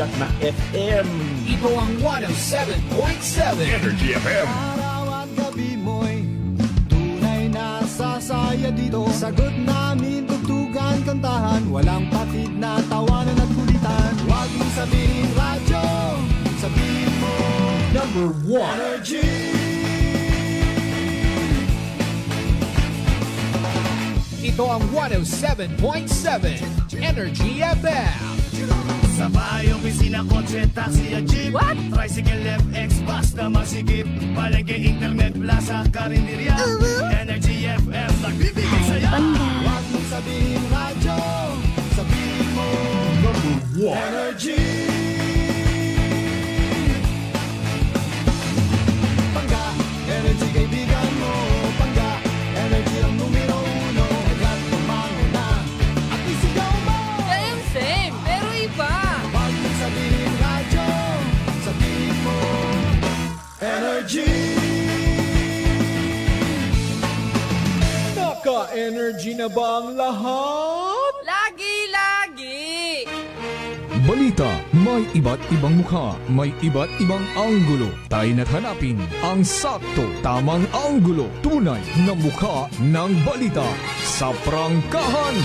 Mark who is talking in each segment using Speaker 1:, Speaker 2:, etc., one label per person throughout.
Speaker 1: sikat na FM.
Speaker 2: Ito ang 107.7
Speaker 3: Energy FM.
Speaker 4: Araw at gabi mo'y tunay na sasaya dito. Sagot namin, tugtugan, kantahan, walang patid na tawanan at kulitan. Huwag mong sabihin radyo, sabihin mo
Speaker 2: Number 1
Speaker 4: Energy.
Speaker 2: Ito ang 107.7 Energy FM.
Speaker 5: Sa bahay, opisina, kotse, taxi at jeep.
Speaker 6: What?
Speaker 5: Tricycle, FX, basta masikip. Palengke, internet, plaza, karinderya. Energy FM, nagbibigay saya.
Speaker 4: Huwag mong sabihin radyo, sabihin mo
Speaker 2: Number 1
Speaker 4: Energy. Pangga, energy kaibigan mo. Pangga, energy ang numero uno. Agad tumango na at isigaw mo.
Speaker 6: Same, pero iba.
Speaker 4: Huwag mong sabihin radyo, sabihin mo Energy.
Speaker 2: Naka-energy na ba ang lahat?
Speaker 6: Lagi-lagi.
Speaker 7: Balita, may iba't ibang mukha, may iba't ibang anggulo. Tayo na't hanapin ang sakto, tamang anggulo, tunay na mukha ng balita sa prangkahan.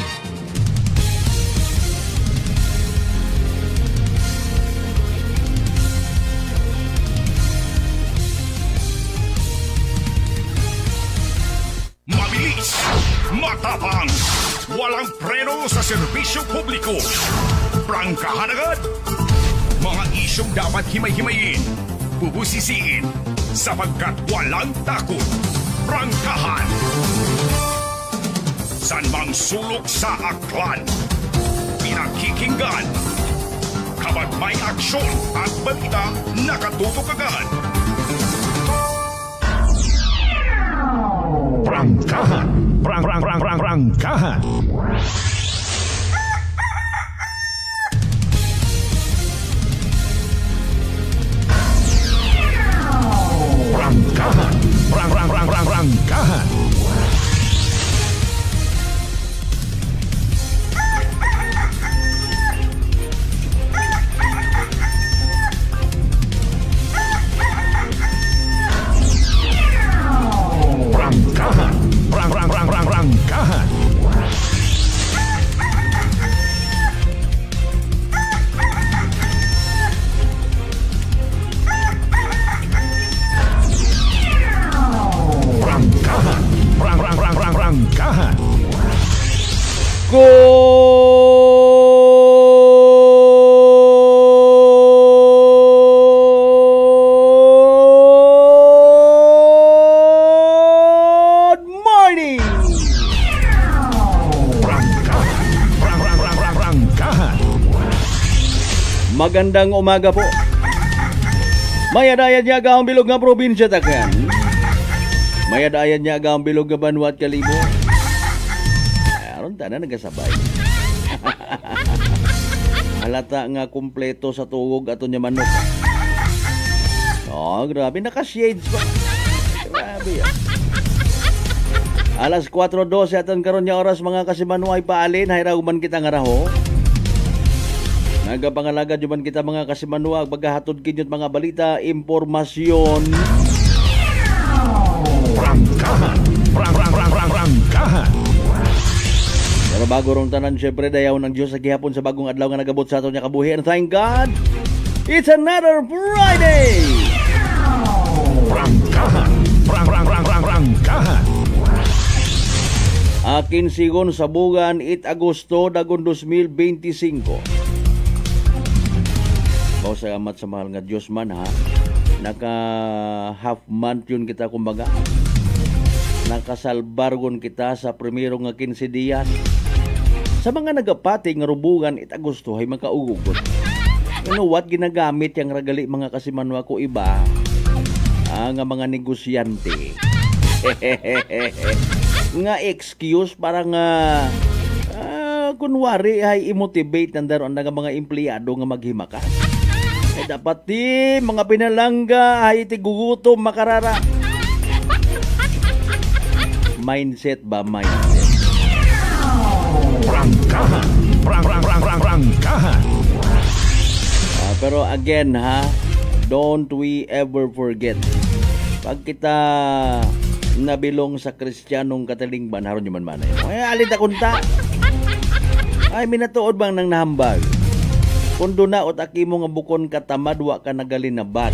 Speaker 3: Mabilis, matapang, walang preno sa serbisyo publiko. Prangkahan agad. Mga isyong dapat himay-himayin, bubusisiin, sapagkat walang takot. Prangkahan. San mang sulok sa aklan, pinakikinggan. Kapag may aksyon at balita, nakatutok agad. Prangkahan. Prangkahan. Prangkahan. Prangkahan. Prangkahan. Prangkahan.
Speaker 1: Good morning!
Speaker 3: Prangkahan.
Speaker 1: Magandang umaga po. Mayadayan niya ang bilog nga probinsya takan. Mayadayan niya ang bilog nga Banwa at Kalibo. Aron tanan nagasabay. Halata nga kumpleto sa tuwog ato niya manok. Oh, grabe naka-shades pa. Grabe yan. Alas 4:12 aton karon nya oras mga kasimanuay paalin hayraguman kita nga raho. Nagapangalaga juman kita mga kasimanuag paghahatod kinyot mga balita, impormasyon.
Speaker 3: Prangkahan. Prangkahan.
Speaker 1: Pero bago rong tanan, syempre dayaw ng Diyos sa gihapon sa bagong adlaw nga nagabot sa aton niya kabuhi. And thank God, it's another Friday!
Speaker 3: Prangkahan. Prangkahan.
Speaker 1: Akin sigon sa bugan 8 Agosto dagon 2025. Bao sa amat sa mahal nga Diyos man ha. Naka half month yun kita kumbaga. Nakasalbargon kita sa primero nga 15 dias. Sa mga nagapati nga rubugan 8 Agosto ay makaugugot. You know what? Ginagamit yung ragali mga kasimanwa ko iba. Nga mga negosyante. Nga excuse para nga kunwari ay i-motivate nandaron nga mga empleyado nga maghimakas. Ay dapat di mga pinalangga ay tigugutom makarara. Mindset ba? Mindset.
Speaker 3: Prangkahan. Prangkahan.
Speaker 1: Pero again ha, don't we ever forget, pag kita nabilong sa Kristiyanong katalingban, haron yung manmanay. Ay, alita kunta. Ay, minatuod bang nang nahambag? Kung doon na aki mo nga bukon katamad, wa ka nagalinabat.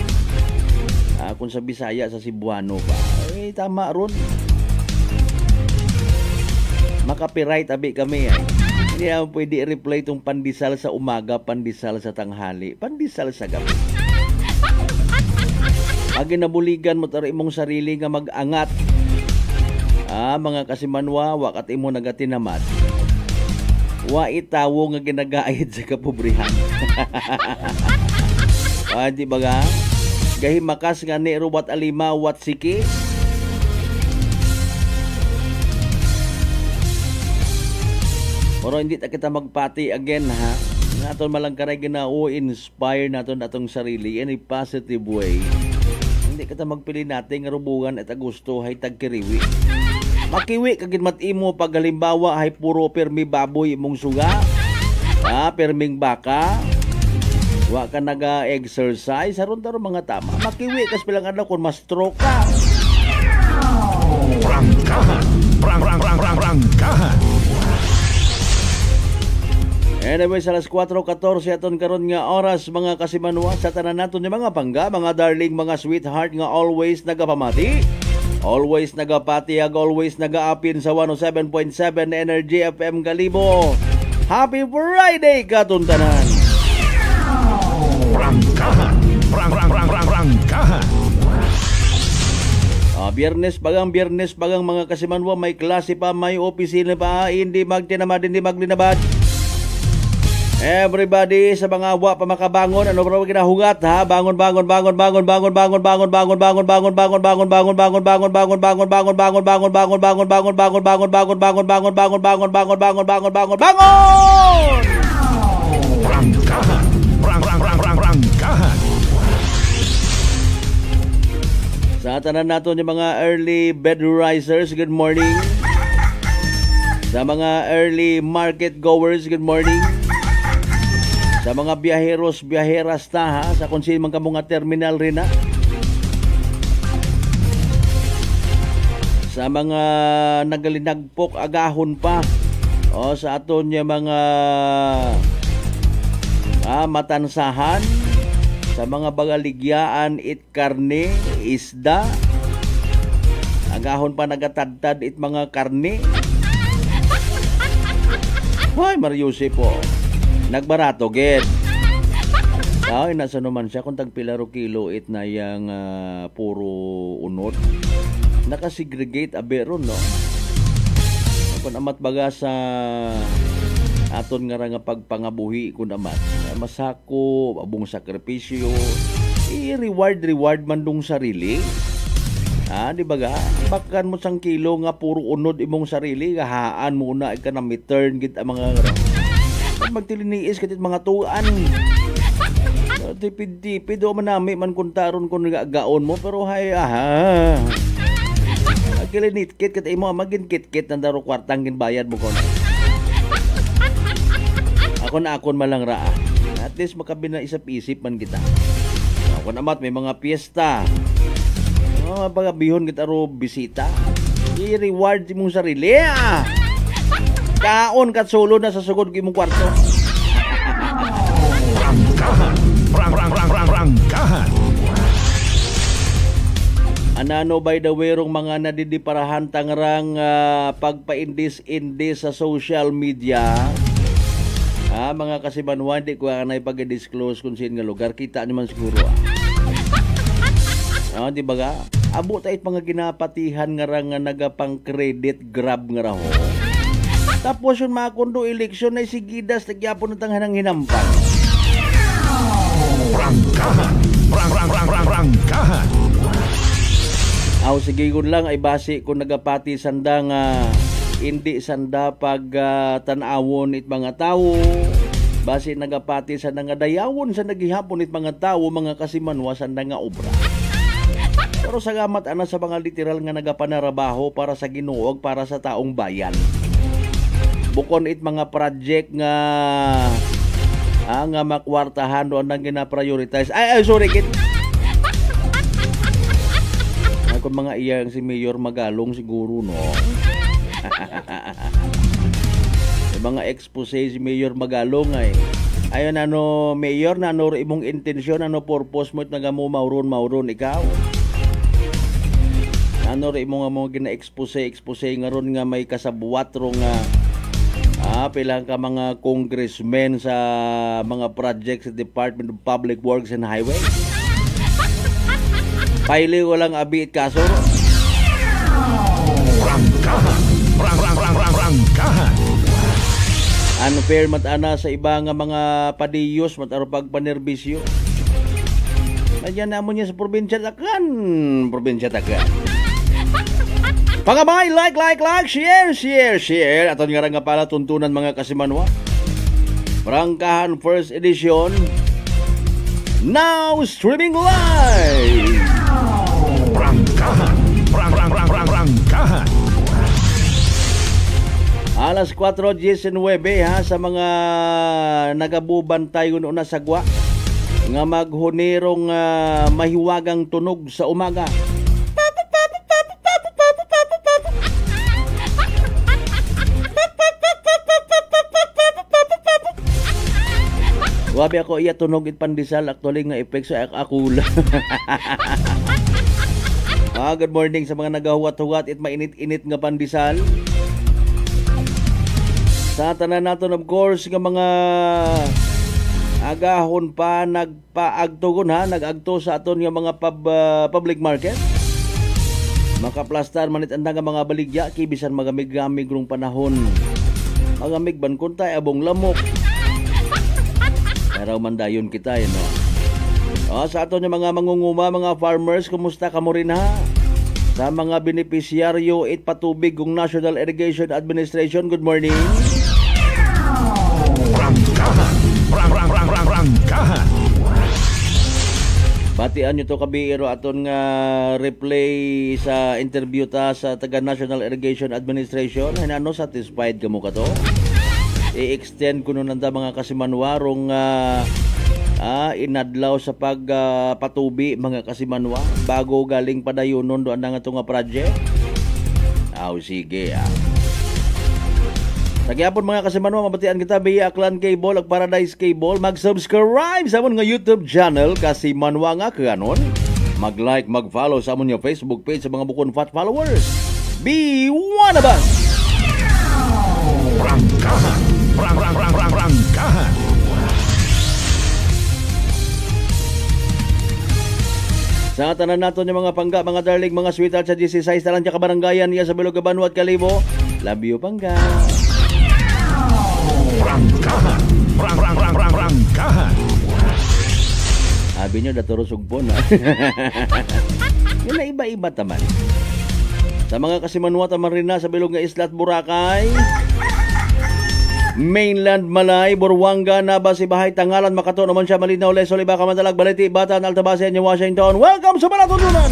Speaker 1: Kung sa Bisaya, sa Cebuano pa. Ay, tama ron. Makapiright abi kami ay. Hindi naman pwede i-replay itong pandesal sa umaga, pandesal sa tanghali, pandesal sa gabi. Pag nabuligan mo taro imong sarili nga mag-angat, mga kasimanwa, wakat imo nagatinamat. Wa itawo nga ginagaid sa kapobrihan. Di ba ga? Gahimakas nga ni ruwat alima wat siki. Pero hindi ta kita magpati again ha. Naton malangkaray ginao inspire naton atong sarili in a positive way. Hindi kita magpili natin nga rubugan at gusto hay tagkiriwi. Makiwi kagid matimo pag halimbawa hay puro permi baboy imong suga. Perming baka. Wa ka naga-exercise aron taro mga tama. Makiwi kas bilang adlaw kun ma-stroke ka.
Speaker 3: Rangkahan. Rangkahan.
Speaker 1: Anyway, sa alas 4:14 aton karon nga oras mga kasimanwa sa tanan naton ni mga pangga, mga darling, mga sweetheart nga always nagapamati. Always nagapatiyag, always nagaapin sa 107.7 Energy FM Galibo. Happy Friday katon tanan.
Speaker 3: Rangkahan. Rangkahan.
Speaker 1: Biyernes bagang mga kasimanwa, may klase pa, may opisina pa, hindi magtinamad, hindi maglinabad. Everybody sa mga wa pa makabangon, ano ba ginahugat ha? Bangon.
Speaker 3: Rangkahan.
Speaker 1: Sa tanan nato yung mga early bed risers, good morning. Sa mga early market goers, good morning. Sa mga biyaheros, biyaheras ta ha, sa kung sino man ka mga terminal rin ha. Sa mga nagalinagpok, agahon pa. O sa aton yung mga matansahan. Sa mga bagaligyaan, it karne, isda. Agahon pa nagatadtad it mga karne. Hoy, Mariusi po. Nagbarato, get. Ay, nasa naman siya kung tagpilaro kilo it na yung puro unod. Nakasegregate aberon, no? Kung amat baga sa aton nga nga pagpangabuhi kung amat. Masako, abong sakripisyo. I-reward man dong sarili. Di ba ga? Bakan mo sang kilo nga puro unod imong sarili. Gahaan mo na ka na turn git ang mga magtiliniis katit mga tuan. Tipid-tipid o manami man kuntaron kung gaon mo. Pero hay kilinit-kit kat imo magin-kit-kit ng daro kwartang ginbayad mo kon. Akon malang raa. At least makabina isip-isip man kita. Ako namat may mga piyesta. Mga bihon kita ro bisita. I-reward mong sarili. Kaon kat solo na sa sugod imong kwarto.
Speaker 3: Rangkahan.
Speaker 1: Anano by the way rong mga nadidiparahan tangrang pagpaindis-indis sa social media. Mga kasibanwa, hindi ko na ipag-disclose kung sino nga lugar. Kita naman siguro. Di ba ga? Abo tayo mga ginapatihan nga nga nagapang credit grab nga raho. Tapos yung mga kondo eleksyon ay sigidas nagyapon ng tanghanang hinampan.
Speaker 3: Rangkahan.
Speaker 1: Sige ko lang ay base kung nagapati sanda nga hindi sanda pag tanawon it mga tao. Base nagapati sanda nga dayawon sa nagihapon it mga tao, mga kasimanwa sanda nga obra. Pero sagamat ana sa mga literal nga nagapanarabaho para sa Ginoo, para sa taong bayan. Bukon it mga project nga Ang makwartahan doon ang gina-prioritize. Ay, sorry, kit. Ay, kung mga iya si Mayor Magalong siguro, no? Mga expose si Mayor Magalong ay ayon ano Mayor na ano imong intensyon ano purpose mo nagamo mauron ikaw ano ri mo nga mo gina-expose nga ron nga may kasabuat ro nga pilang ka mga congressmen sa mga projects sa Department of Public Works and Highway. Paili ko lang abit kaso.
Speaker 3: Rangkahan.
Speaker 1: Unfair matana sa iba nga mga padiyos mataro pagpanerbisyo. Nadyan na mo niya sa probinsya takan. Pangabay, like, share. Aton nga pala tuntunan mga kasimanwa. Rangkahan first edition. Now streaming live.
Speaker 3: Rangkahan. Rangkahan.
Speaker 1: Alas 4:19 ha sa mga nagabubantay na sagwa nga maghunirong mahiwagang tunog sa umaga. Wabi ako iya tunog it pandesal actually nga effect sa akula. Good morning sa mga nagahuwat-huwat it mainit-init nga pandesal. Sa tanan naton of course nga mga agahon pa nagpaagtugon ha nagagto sa aton nga mga public market. Makaplastar manit anda nga mga baligya kibisan magamig-gamig rong panahon. Magamig ban kuntay abong lamok. Pero mandayon kita no. Sa aton nga mga mangunguma, mga farmers, kumusta ka mo rin ha? Sa mga benepisyaryo it patubig ng National Irrigation Administration, good morning. Rangkahan. Batian nyo to kabiro aton nga replay sa interview ta sa taga National Irrigation Administration. Ano satisfied ka mo ka to? I-extend ko nun nanda mga kasimanwarong inadlaw sa pagpatubi mga kasimanwa bago galing padayonon doon nga itong project. Sige Nagyapon mga kasimanwa, mabatian kita via Aklan Cable ag Paradise Cable. Mag-subscribe sa amon nga YouTube channel Kasimanwa nga kanon. Mag-like, mag-follow sa amon nga Facebook page sa mga bukon fat followers. Be one of us!
Speaker 3: Rangkahan. Rangkahan.
Speaker 1: Sa tanan nato yung mga pangga, mga darling, mga sweetheart sa 16 talang siya kabaranggayan niya sa Bilog Banwa at Kalibo. Love you, pangga.
Speaker 3: Rangkahan. Rangkahan.
Speaker 1: Sabi nyo, daturo sugpon ha. Yun na iba-iba taman. Sa mga kasimanwa taman rin na sa Bilog nga Isla at Boracay. Mainland Malay, Buruanga, Naba, Sibahay, Tangalan, Makato naman siya, Malinaw, Les, Oliva, Kamandalag, Baliti, Batan, Altabase, New Washington. Welcome sa Malatununan!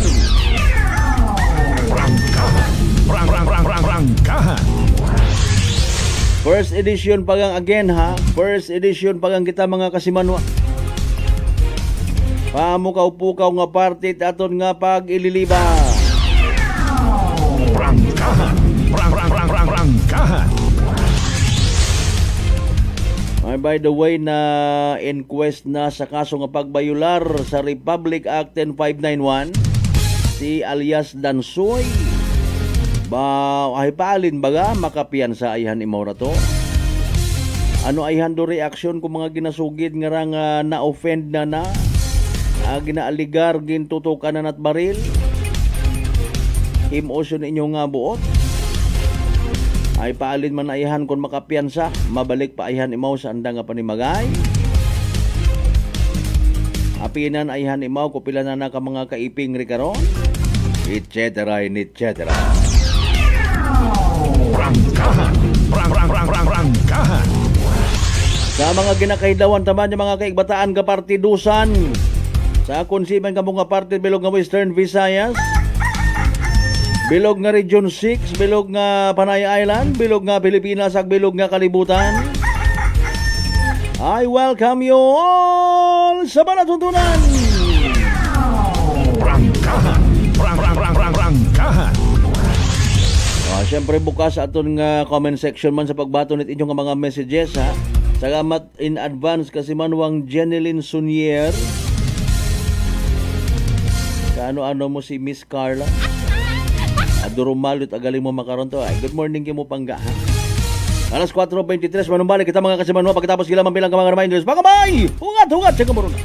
Speaker 3: Rangkahan.
Speaker 1: First edition pagang again ha. First edition pagang kita mga kasimanwa. Pamukaw-pukaw nga party aton nga pag ililiba.
Speaker 3: Rangkahan. Rangkahan.
Speaker 1: By the way na inquest na sa kaso nga pagbayular sa Republic Act 10591 si alias Dansoy ay paalin baga makapiyan sa ayhan imora to. Ano ayhan do reaction kung mga ginasugid nga rang na-offend na ginaaligar gintutukan na nat baril emotion inyo nga buot ay paalin man ayhan kung makapiyansa mabalik pa ayhan imaw sa anda nga panimagay apinan ayhan imaw kupila na ka mga kaiping rikaron etc.
Speaker 3: Rangkahan. Rangkahan.
Speaker 1: Sa mga ginakailawan taman yung mga kaigbataan ka partidusan sa konsiman ka mga parte bilog nga Western Visayas, bilog nga Region 6, bilog nga Panay Island, bilog nga Pilipinas ag bilog nga kalibutan. I welcome you all sa Palatuntunan!
Speaker 3: Rangkahan. Rangkahan.
Speaker 1: Siyempre bukas aton nga comment section man sa pagbaton nit inyong mga messages ha. Salamat in advance kasi manwang Jeneline Sunier. Kaano-ano mo si Miss Carla? Adurumalot agaling mo makaron to. Ay, good morning kimo pangga ha. Alas 4:23 manumbalik kita mga kasimanwa pagkatapos kila man bilang mga reminders. Pagkamay! Hugat sa kamuruna.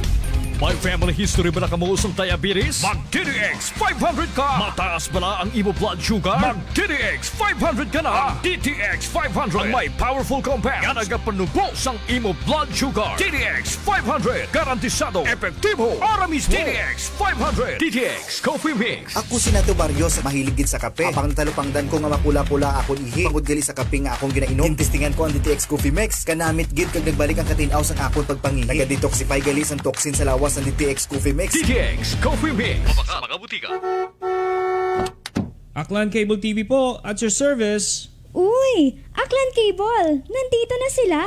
Speaker 7: May family history ba na kamuusong diabetes? Mag-DTX 500 ka! Mataas ba na ang imo blood sugar? Mag-DTX 500 ka na! Ang DTX 500 ang may powerful compounds nga nagapanubos ang imo blood sugar. DTX 500 garantisado, epektibo, aramis DTX 500 DTX Coffee Mix.
Speaker 8: Ako si Nato Barrios, mahilig gid sa kape. Apang talupangdan ko nga mapula-pula akong ihi. Pagod gali sa kape nga akong ginainom. Tintistingan ko ang DTX Coffee Mix. Kanamit gid kag nagbalik ang katinaw sa akong pagpangihi. Naga-detoxify gali ang toxin sa lawas ng DTX Coffee Mix.
Speaker 7: DTX Coffee Mix. Mabaka mga butika.
Speaker 9: Aklan Cable TV po, at your service.
Speaker 10: Uy! Aklan Cable! Nandito na sila!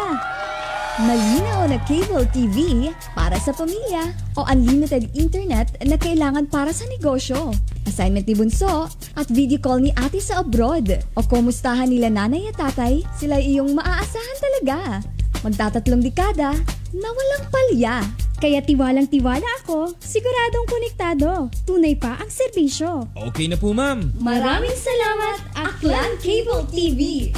Speaker 10: Malinaw na cable TV para sa pamilya o unlimited internet na kailangan para sa negosyo. Assignment ni Bunso at video call ni ate sa abroad. O kumustahan nila nanay at tatay, sila iyong maaasahan talaga. Magtatatlong dekada na walang palya. Kaya tiwalang-tiwala ako, siguradong konektado. Tunay pa ang serbisyo.
Speaker 9: Okay na po, ma'am.
Speaker 10: Maraming salamat, Aklan Cable TV!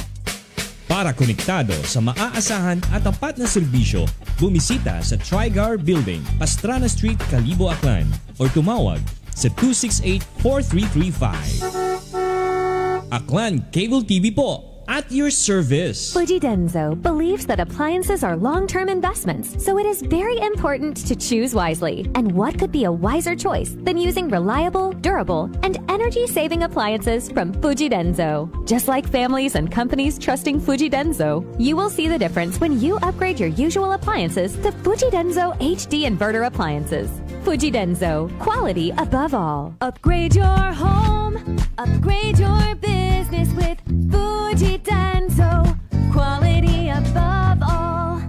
Speaker 9: Para konektado sa maaasahan at tapat na serbisyo, bumisita sa Trigar Building, Pastrana Street, Calibo, Aklan or tumawag sa 268-4335. Aklan Cable TV po, at your service.
Speaker 11: Fuji Denso believes that appliances are long-term investments, so it is very important to choose wisely. And what could be a wiser choice than using reliable, durable, and energy-saving appliances from Fuji Denso? Just like families and companies trusting Fuji Denso, you will see the difference when you upgrade your usual appliances to Fuji Denso HD inverter appliances. Fuji Denso, quality above all. Upgrade your home, upgrade your business with Fuji Denso, quality above all.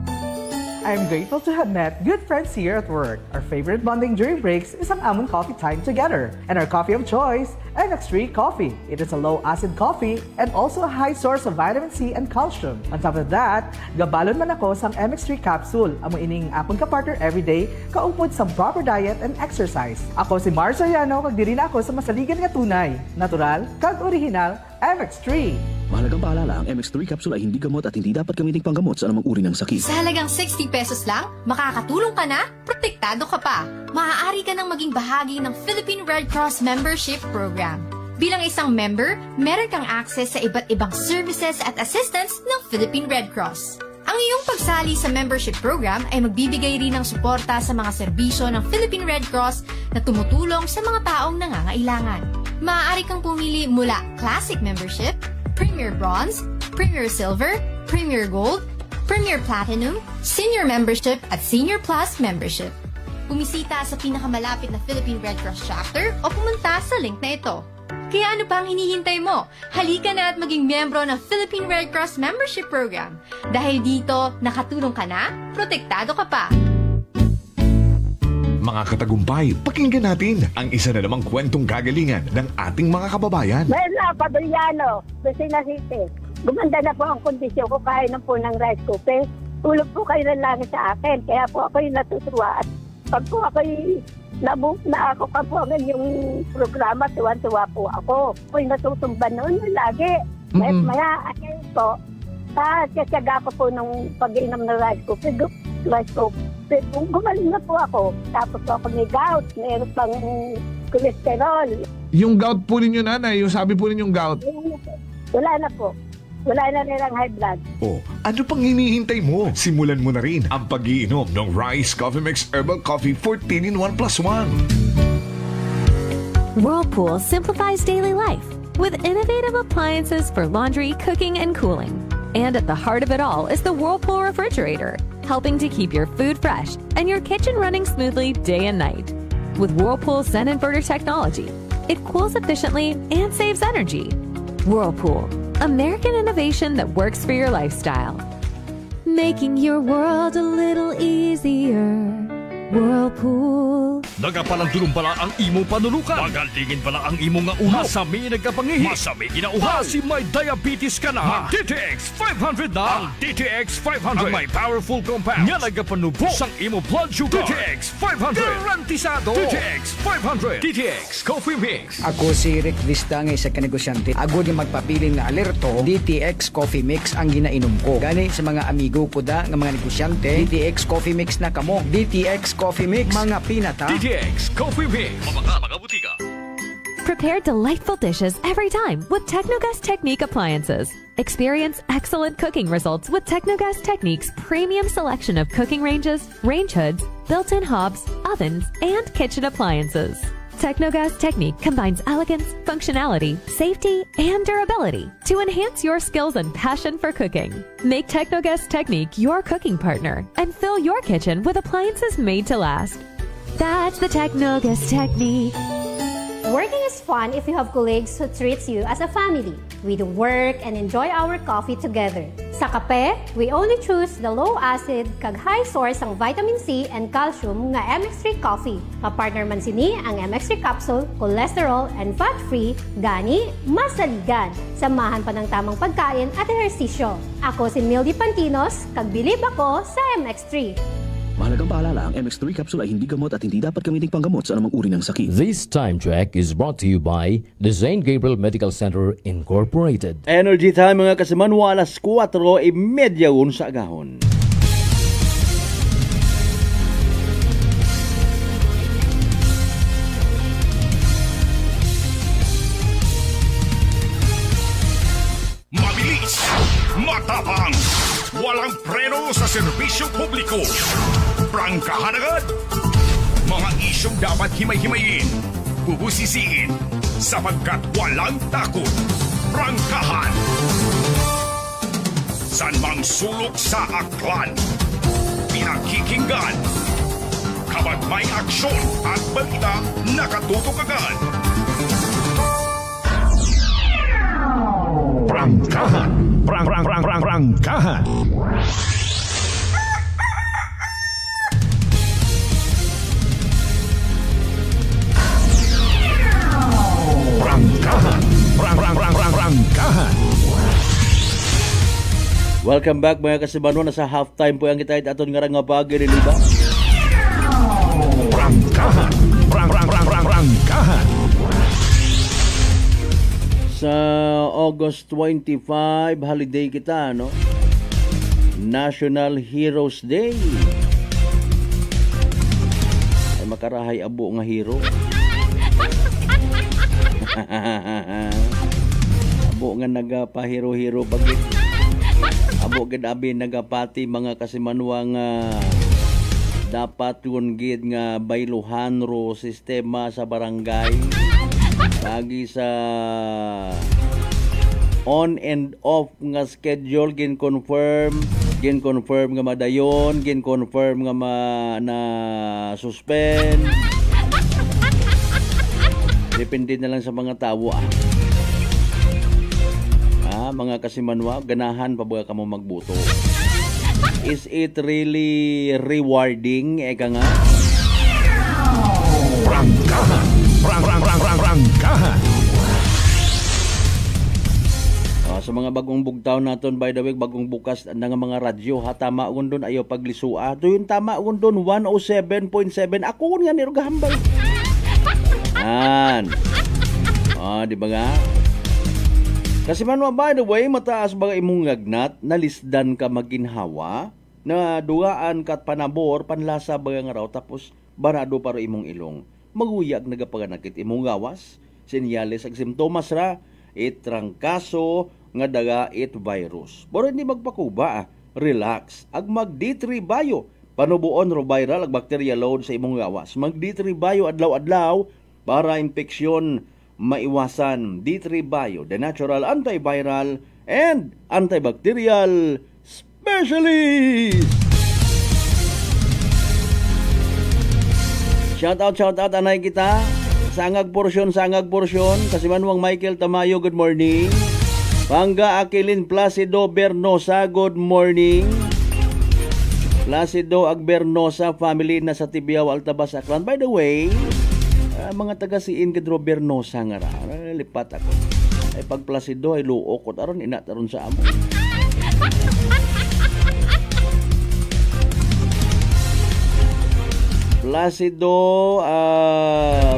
Speaker 12: I'm grateful to have met good friends here at work. Our favorite bonding during breaks is ang amon coffee time together. And our coffee of choice, MX3 Coffee. It is a low-acid coffee and also a high source of vitamin C and calcium. On top of that, gabalon man ako sa MX3 capsule. Amo ining apon ka partner everyday, kaupod sa proper diet and exercise. Ako si Mar Soriano, kag diri na ako sa masaligan nga tunay, natural, kag original, MX3.
Speaker 13: Mahalagang paalala, ang MX3 capsule ay hindi gamot at hindi dapat gamitin panggamot sa anumang uri ng sakit.
Speaker 14: Sa halagang 60 pesos lang, makakatulong ka na, protektado ka pa. Maaari ka nang maging bahagi ng Philippine Red Cross Membership Program. Bilang isang member, meron kang access sa iba't ibang services at assistance ng Philippine Red Cross. Ang iyong pagsali sa membership program ay magbibigay rin ng suporta sa mga serbisyo ng Philippine Red Cross na tumutulong sa mga taong nangangailangan. Maaari kang pumili mula Classic Membership, Premier Bronze, Premier Silver, Premier Gold, Premier Platinum, Senior Membership at Senior Plus Membership. Bumisita sa pinakamalapit na Philippine Red Cross chapter o pumunta sa link na ito. Kaya ano pa ang hinihintay mo? Halika na at maging miyembro ng Philippine Red Cross Membership Program. Dahil dito, nakatulong ka na, protektado ka pa.
Speaker 15: Mga katagumpay, pakinggan natin ang isa na namang kwentong gagalingan ng ating mga kababayan.
Speaker 16: Mela Padriano, Lucena City. Gumanda na po ang kondisyon ko kaya ng po ng rice cooker. Tulog po kayo ng langit sa akin, kaya po ako yung natutuwa. At pag po ako na ako ka po ang yung programa, tuwan-tuwa po ako. Po yung natutumba noon lagi. Maya, akin po, kasaga ko po nung pag-inom ng rice cooker. Kung gumaling na po ako, tapos po ako may gout, meron pang cholesterol.
Speaker 15: Yung gout po ninyo, nanay, yung sabi po ninyong gout?
Speaker 16: Wala na po. Wala na rin ang high blood.
Speaker 15: Oh, ano pang hinihintay mo? Simulan mo na rin ang pag-iinom ng Rice Coffee Mix Herbal Coffee 14 in 1 plus 1.
Speaker 11: Whirlpool simplifies daily life with innovative appliances for laundry, cooking, and cooling. And at the heart of it all is the Whirlpool refrigerator, helping to keep your food fresh and your kitchen running smoothly day and night. With Whirlpool Zen Inverter technology, it cools efficiently and saves energy. Whirlpool, American innovation that works for your lifestyle. making your world a little easier. Whirlpool.
Speaker 3: Nagapalang tulong pala ang imo panulukan. Magalingin pala ang imo nga ulo. Masami nagkapangihi. Masami ginauhan. Si may diabetes ka na. Mag-DTX 500 na. Ang DTX 500. Ang may powerful compounds. Nga nagapanubo sang imo blood sugar. DTX 500. Garantisado. DTX 500. DTX Coffee Mix.
Speaker 17: Ako si Rick Vista nga isa ka negosyante. Agod nga magpabiling nga alerto, DTX Coffee Mix ang ginainom ko. Gani sa mga amigo ko da nga mga negosyante, DTX Coffee Mix na kamo. DTX Coffee Mix, mga pinata.
Speaker 3: DTX Coffee Mix. Mga butika.
Speaker 11: Prepare delightful dishes every time with Technogas Technique appliances. Experience excellent cooking results with Technogas Technique's premium selection of cooking ranges, range hoods, built-in hobs, ovens, and kitchen appliances. Technogas Technique combines elegance, functionality, safety, and durability to enhance your skills and passion for cooking. Make Technogas Technique your cooking partner and fill your kitchen with appliances made to last. That's the Technogas Technique.
Speaker 18: Working is fun if you have colleagues who treats you as a family. We do work and enjoy our coffee together. Sa kape, we only choose the low-acid kag high source ang vitamin C and calcium nga MX3 coffee. Kapartner man sini ang MX3 capsule, cholesterol and fat-free, gani masaligan. Samahan pa ng tamang pagkain at ehersisyo. Ako si Mildy Pantinos, kag bilib ako sa MX3.
Speaker 13: Mahalagang paalala, ang MX3 capsule ay hindi gamot at hindi dapat gamitin panggamot sa anumang uri ng sakit.
Speaker 19: This time check is brought to you by the St. Gabriel Medical Center Incorporated.
Speaker 1: Energy time mga kasimanwa, alas 4:30 sa agahon.
Speaker 3: Mabilis, matapang, walang preno sa serbisyo publiko. Prangkahan agad. Mga isyong dapat himay-himayin, bubusisiin, sapagkat walang takot. Prangkahan. San mang sulok sa aklan, pinakikinggan. Kapag may aksyon at balita, nakatutok agad.
Speaker 15: Prangkahan. Prangkahan. Prangkahan.
Speaker 1: Welcome back mga kasimanwa, nasa halftime po ang kita aton nga nga bagay ni Liba.
Speaker 15: Prangkahan.
Speaker 1: Sa August 25, holiday kita, no? National Heroes Day. Ay makarahay abo nga hero. Abo nga nagapahiro-hiro bagit. Abo gid abi nagapati mga kasimanwa nga dapat yun gid nga bayluhan ro sistema sa barangay. Lagi sa on and off nga schedule gin-confirm nga madayon, gin-confirm nga na suspend. Depende na lang sa mga tao. Mga kasimanwa, ganahan pa ba ka mo magbuto? Is it really rewarding? Eka nga.
Speaker 15: Prangkahan. Prangkahan.
Speaker 1: Sa mga bagong bugtaw naton, by the way, bagong bukas na nga mga radyo, tama undon ayo paglisua. Ito yung tama undon 107.7. Ako nga niro gahambal. Yan. Di ba nga? Kasi manwa, by the way, mataas ba imong ngagnat, nalisdan ka maginhawa, na dugaan kat panabor, panlasa ba nga raw, tapos barado para imong ilong. Maguyag nagapaganakit imong gawas, senyales ag simptomas ra, trangkaso, nga daga virus. Pero hindi magpakuba, relax, ag mag D3 Bio, panubuon ro viral ag bacteria load sa imong gawas. Mag D3 Bio adlaw-adlaw para infeksyon maiwasan. D3 Bio, the natural antiviral and antibacterial specialist. Shout out anay kita. Sangag porsyon. Kasi manwang Michael Tamayo, good morning. Pangga Aquilin Placido Bernosa, good morning. Placido Agbernosa family na sa Tibiao, Altabas, Aklan. By the way, mga taga siin Pedro Bernosa nga ra. Lipat ako. Ay pag Placido ay luok ko aron ina taron sa amo. Placido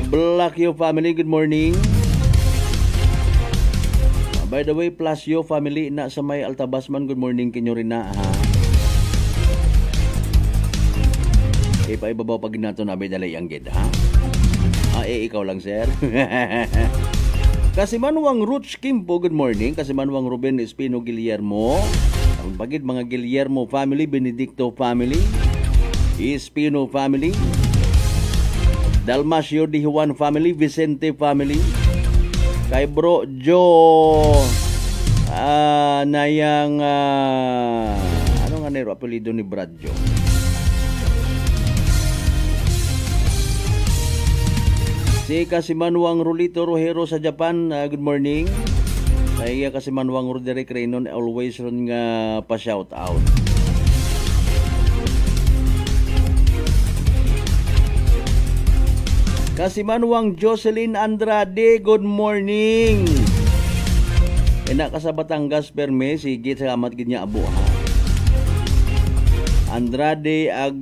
Speaker 1: Blacyo family, good morning. By the way, Placio family na sa may Altabas man, good morning kinyo rin na ha. Ipaibabaw pag nato na bedalay ang gid ha. Ikaw lang sir. Kasimanwang Ruch Kimpo, good morning. Kasimanwang Ruben Espino Guillermo. Ang bagid mga Guillermo family, Benedicto family, Espino family, Dalmasio Di Juan family, Vicente family, kay Bro Joe nayang ano nga nero apelido ni Brad Joe. Si Kasimanwang Rulito Rojero sa Japan, good morning. Kaya Kasimanwang Roderick Reynon, always ron nga pa-shout out. Kasimanwang Jocelyn Andrade, good morning. Ina ka sa Batangas perme, sige salamat gid niya abo ha. Andrade ag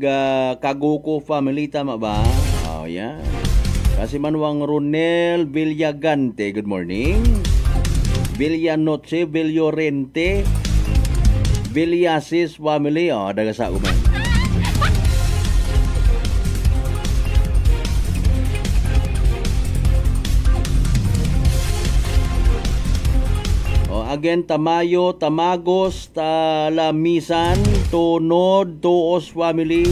Speaker 1: Kaguko family, tama ba? Oh yeah. Kasimanwang Ronel Villagante, good morning. Villanoche, Villorente, Villasis family, daga sa uman. Again, Tamayo, Tamagos, Talamisan, Tunod, Tuos family.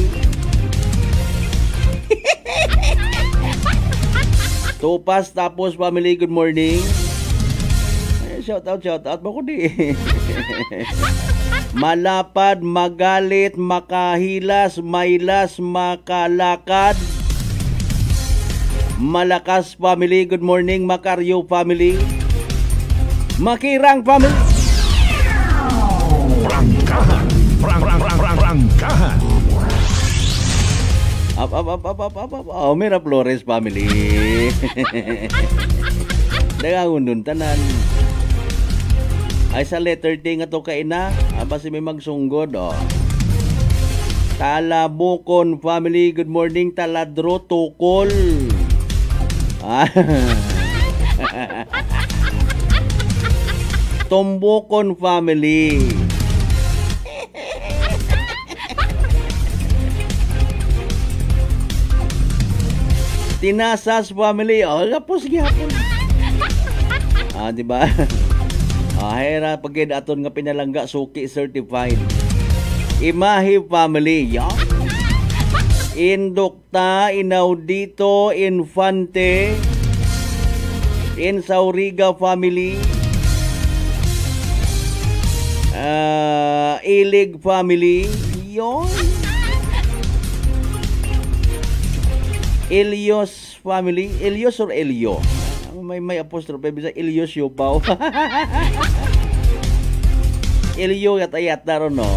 Speaker 1: Tupas tapos family, good morning. Shout out mo ko di. Malapad, Magalit, Makahilas, Mailas, Makalakad, Malakas family, good morning. Makaryo family, Makirang family.
Speaker 3: Prangkahan, prangkahan.
Speaker 1: Up. Oh, Mira Flores family. Nagangundun tanan. Ay sa letter D nga to kaina, basi may magsunggod Talabukon family, good morning. Taladro Tukol. Tombokon family. Tinasas family. Kapos gyapon. Di ba? Hera pagid aton nga pinalangga suki certified. Imahi family. Indukta, Inaudito, Infante, Insauriga family. Ilig family. Yon. Elios family. Elios or Elio? May apostrophe bisa Elios Yopaw. Elio yat daron no.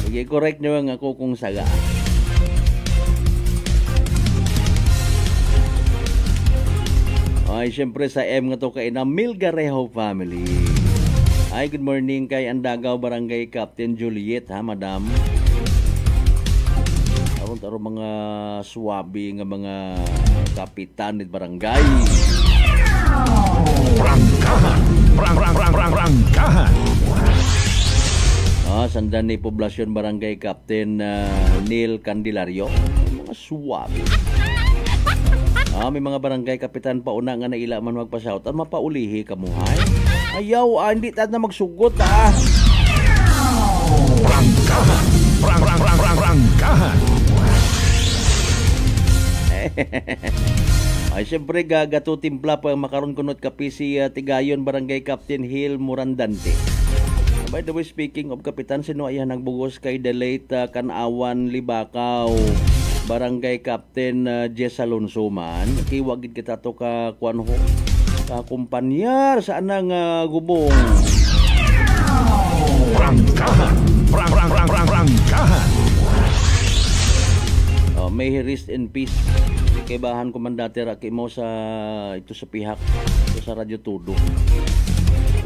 Speaker 1: Sige, correct nyo ang ako kung saga. Ay, syempre sa M nga to kay na Milgarejo family. Ay, good morning kay Andagaw Barangay Captain Juliet ha, madam. Taro mga swabi nga mga kapitan at barangay.
Speaker 3: Prangkahan, prangkahan.
Speaker 1: Sandan ni Poblasyon Barangay Captain Neil Candelario. Mga swabi. May mga barangay kapitan pa una nga naila man magpa-shout at mapaulihi kamuhay. Ayaw, hindi tayo na magsugot
Speaker 3: Prangkahan, prangkahan.
Speaker 1: Ay, siyempre gagato timpla pa makaroon kunot kapi si Tigayon Barangay Captain Hill Murandante. By the way, speaking of kapitan, sino ayan nagbugos kay the late Kanawan Libakaw Barangay Captain Jess Alonso man. Kiwagid kita to ka kuanho ka kumpanyar saan ang gubong.
Speaker 3: Prangkahan, prangkahan.
Speaker 1: may rest in peace. Kay bahan komandante Raki mo sa ito sa pihak ito sa Radyo Tudo.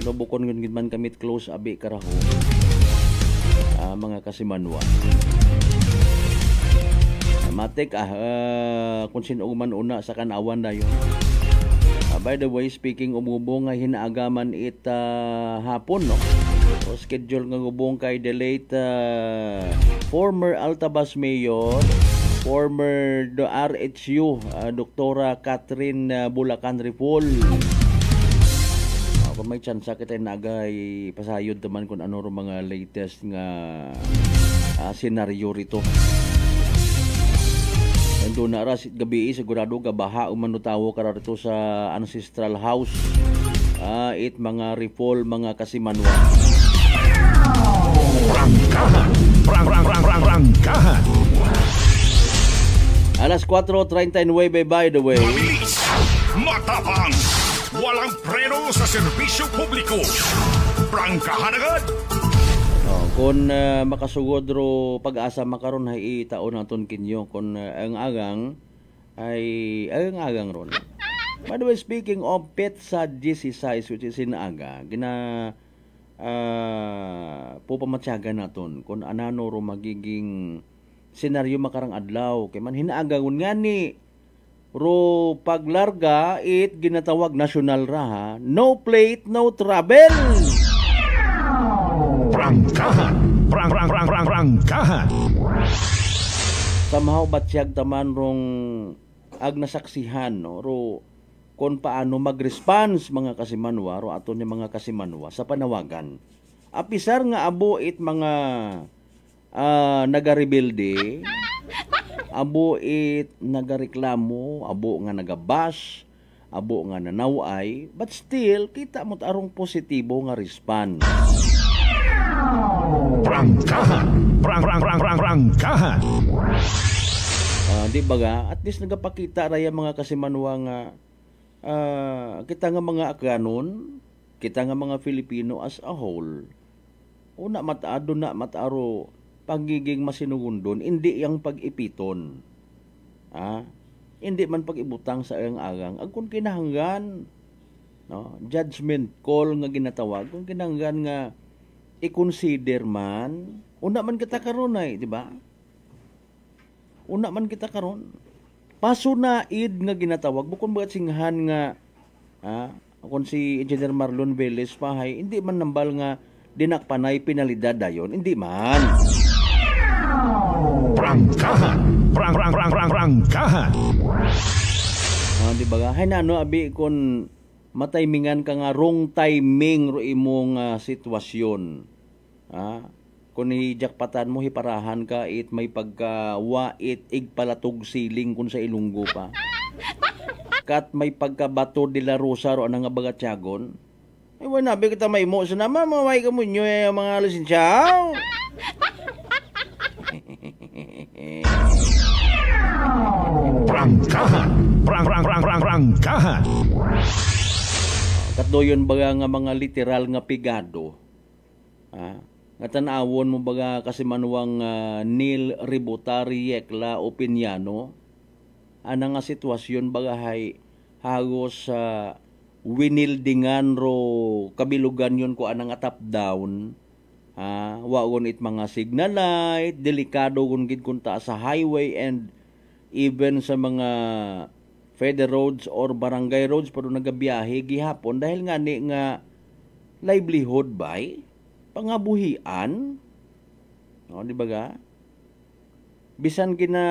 Speaker 1: Bukon yun man kamit close abi karaho. Mga kasimanwa. Matik kung sino man una sa kanawan na yun. By the way, speaking umubong nga hinaagaman it hapon, no? O schedule nga ubong kay the late former Altabas Mayor, former RHU, Doktora Catherine Bulacan Rifol. Kung may chance kita nagay pasayod naman kung ano ro mga latest nga senaryo rito. Ando na ras gabi sigurado gabaha umano tawo kara rito sa ancestral house. It mga Rifol, mga kasimanwa.
Speaker 3: Rangkahan.
Speaker 1: Alas 4:39 by the way.
Speaker 3: Mabilis, matapang, walang preno sa serbisyo publiko. Prangkahan agad.
Speaker 1: Kung makasugod ro pag-asa makaron hay itaon naton kinyo kung ang agang ron. By the way, speaking of pet sa GC6 which is Sinaga, pupamatyaga naton kung anano ro magiging senaryo makarang adlaw kay man hinaagangon nga ni ro paglarga it ginatawag national raha, no plate no travel. Prangkahan. Somehow batsyag taman rong ag nasaksihan no ro kon paano mag-response mga kasimanwa ro aton ni mga kasimanwa sa panawagan. Apisar nga abo it mga nagarebelde, abo it nagareklamo, abo nga nagabash, abo nga nanaway, but still kita mo tarong positibo nga response. Prangkahan. Di ba ga? At least nagapakita raya mga kasimanwa nga kita nga mga akanon, kita nga mga Filipino as a whole. Una mataado na mataro pagiging masinugundon, hindi yang pag-ipiton. Hindi man pag-ibutang sa ang agang. Ang kung kinahanggan, no, judgment call nga ginatawag, kung kinahanggan nga i-consider man, una man kita karon ay, di ba? Una man kita karon. Pasunaid nga ginatawag, bukod ba singhan nga, kung si Engineer Marlon Velez pahay, hindi man nambal nga dinakpanay penalidad dayon, hindi man. Prangkahan. Di ba ga? Hay na no, abi kung mataymingan ka nga wrong timing ro imong sitwasyon. Kung hijakpatan mo, hiparahan ka, it may pagkawait, igpalatog siling kung sa Ilunggo pa. Kat may pagkabato de la Rosa ro anang bagatyagon. Ay, wala, kita may mo sa naman, maway ka mo nyo mga lisensyaw. Prangkahan. Katdoyon baga nga mga literal nga pigado. Nga tanawon mo baga kasi manuwang Neil Ribotari Yekla Opiniano. Ana nga sitwasyon baga hay hagos sa winildingan ro kabilugan yon ko anang top down. Wagon it mga signal light, delikado kung gid kunta sa highway and even sa mga feder roads or barangay roads pero nagabiyahe gihapon dahil nga ni nga livelihood by pangabuhian, no, di ba ga? Bisan gina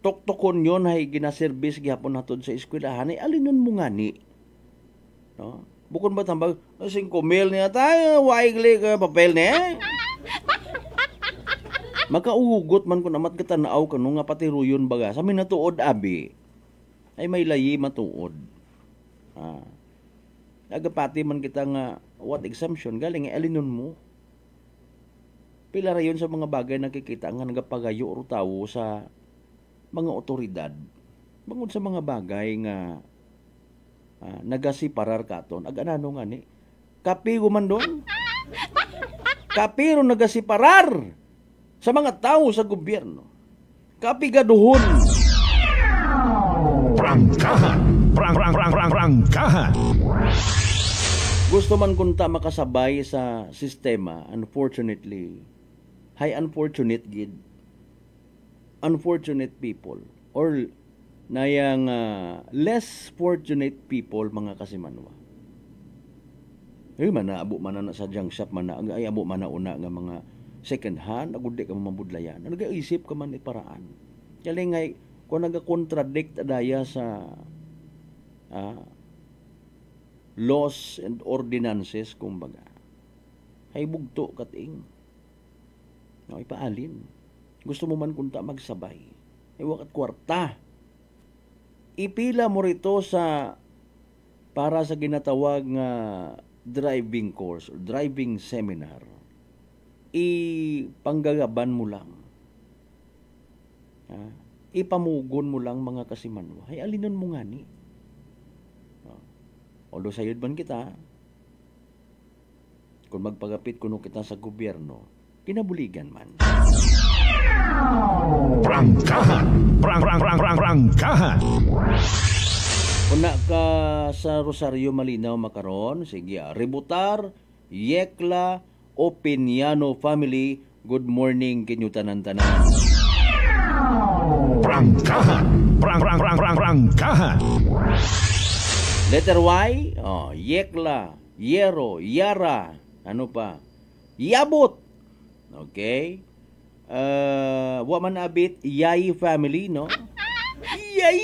Speaker 1: toktokon yon hay gina-service gihapon hatod sa eskwelahan ay alinon mo nga ni, no? Bukod ba tambag 5,000 niya tayo waigli ka papel ni makaugot man kun amat kita naaw kanu nga patiruyon baga sa minatuod abi ay may layi matuod. Nagapati man kita nga what exemption galing alinon mo. Pila rayon sa mga bagay nakikita nga nagapagayo ro tawo sa mga otoridad. Bangod sa mga bagay nga nagasiparar katon. Aganano nga ni. Kapigo man doon. Kapiro nagasiparar sa mga tao sa gobyerno. kapigaduhon.
Speaker 15: Prangkahan. Prangkahan.
Speaker 1: Gusto man kunta makasabay sa sistema, unfortunately, unfortunate gid. Unfortunate people or nayang less fortunate people mga kasimanwa. Man abo man na sa junk shop man ay abo man na una nga mga second hand agud di ka mabudlayan. Nagaisip ka man iparaan. Kaya ngay kung nagakontradict daya sa laws and ordinances kumbaga. Hay bugto kating. No ipaalin. Gusto mo man kunta magsabay. Ay wakat kwarta. Ipila mo rito sa para sa ginatawag nga driving course or driving seminar. Ipanggagaban mo lang. Ipamugon mo lang mga kasimanwa. Ay alinon mo nga ni. Although sayod man kita, kung magpagapit kuno kita sa gobyerno, kinabuligan man.
Speaker 15: Prangkahan. Prangkahan.
Speaker 1: Una ka sa Rosario Malinaw makaron, sige, Ributar, Yekla, Opiniano family, good morning kinyo tanan-tanan.
Speaker 15: Prangkahan. Prangkahan.
Speaker 1: Letter Y, Yekla, Yero, Yara, ano pa? Yabot. Okay? Wa man abit, Yay family, no? Yay!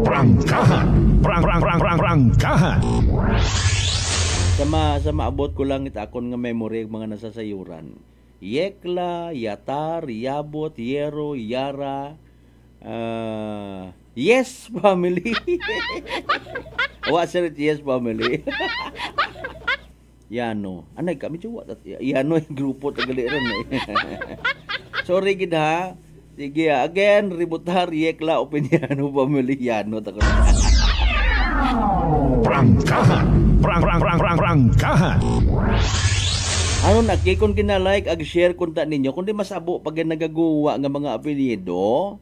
Speaker 15: Prangkahan. Prangkahan.
Speaker 1: Sa maabot ko lang itakon nga memory ng mga nasasayuran. Yekla, Yatar, Yabot, Yero, Yara, Yes family. Wa sir Yes family. Yano. Anay kami juwa Yano yung grupo tagaliran eh. Sorry gid ha. Sige again, Ributar, Yekla, Opiniano family Yano ta ko.
Speaker 15: Prangkahan. Prangkahan.
Speaker 1: Ano na kung kinalike ag share kunta ninyo kundi masabo pag nagaguwa nga mga apelyido.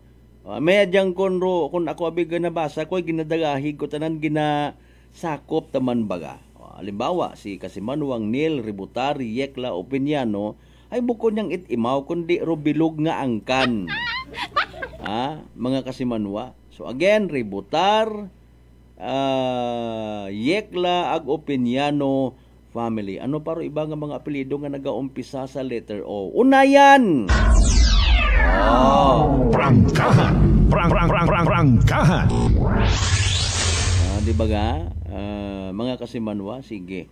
Speaker 1: May adyang kun ako abi nabasa ko ginadagahig ko tanan ginasakop taman baga. Halimbawa si Kasimanwang Neil Ributari Yekla Opiniano ay bukod niyang itimaw kundi rubilog nga angkan. Mga Kasimanwa. So again, Ributar, Yekla ag Opiniano family. Ano paro iba nga mga apelyido nga nagaumpisa sa letter O? Unayan!
Speaker 15: Prangkahan. Prangkahan.
Speaker 1: Di ba ga? Mga Kasimanwa, sige.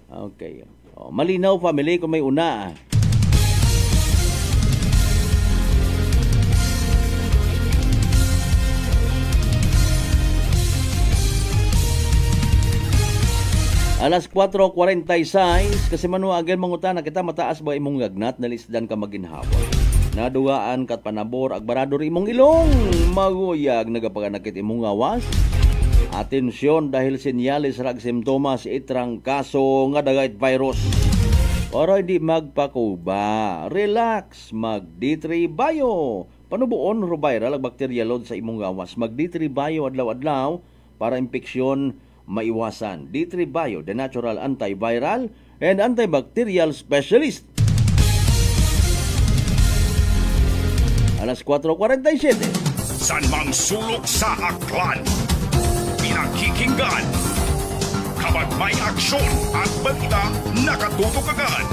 Speaker 1: Okay. Malinaw family kung may una. Alas 4:46 kasi manuagan mangutan na kita mataas ba imong gagnat nalisdan ka maginhawon. Nadugaan kat panabor ag barador imong ilong maguyag nagapaganakit imong gawas. Atensyon dahil senyales rag simptomas itrang kaso nga dagayt virus. Para di magpakuba, relax, mag D3 Bio. Panubuon ro viral ag bacteria load sa imong gawas. Mag D3 Bio adlaw-adlaw para impeksyon maiwasan. D3 Bio, the natural antiviral and antibacterial specialist. Alas 4:47.
Speaker 3: San mang sulok sa aklan, pinakikinggan, kapag may aksyon at balita, nakatutok agad.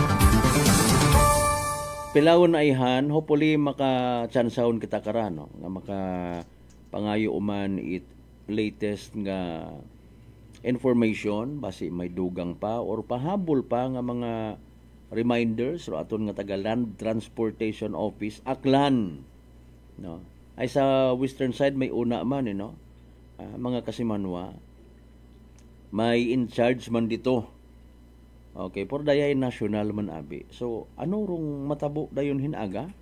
Speaker 1: Pilawon na ihan, hopefully maka-chansaon kita karano, nga maka-pangayo uman it latest nga information basi may dugang pa or pahabol pa nga mga reminders o aton nga taga Land Transportation Office Aklan, no, ay sa western side may una man no, mga Kasimanwa may in charge man dito, okay, por dayay national man abi. So ano rong matabo dayon hinaga,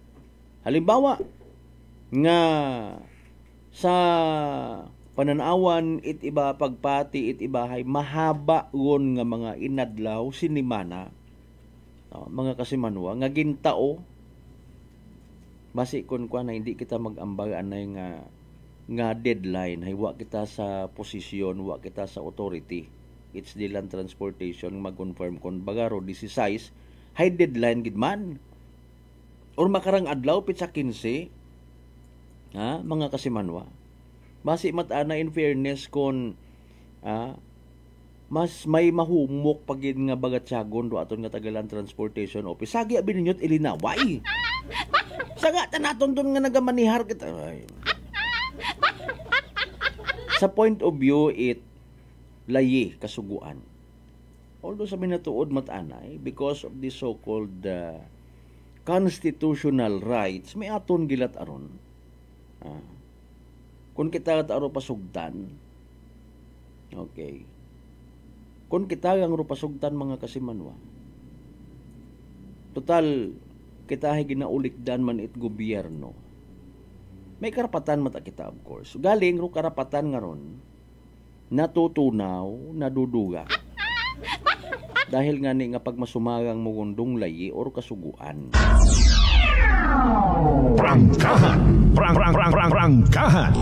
Speaker 1: halimbawa nga sa pananawan it iba pagpati it iba hay mahaba gon nga mga inadlaw sinimana mga kasimanwa nga gintao basi kon kwa na hindi kita mag-ambag anay nga deadline hay wa kita sa posisyon wa kita sa authority it's the land transportation mag-confirm kon bagaro 16 hay deadline gid man or makarang adlaw pitsa 15 mga kasimanwa basi matana in fairness kon mas may mahumok pagid nga bagatsagon do aton nga Tagalan Transportation Office sagi abi ninyot ilinaway saga ta naton don nga nagamanihar kita sa point of view it layi kasuguan although sabi na tuod matanay because of the so-called constitutional rights may aton gilat aron kung kita aro pasugdan okay kung kita ang pasugdan mga kasimanwa total kita ay ginaulikdan man it gobyerno may karapatan mata kita of course galing ro karapatan nga ron natutunaw naduduga dahil nga ni nga pagmasumagang mugundong layi or kasuguan
Speaker 15: Prangkahan Prangkahan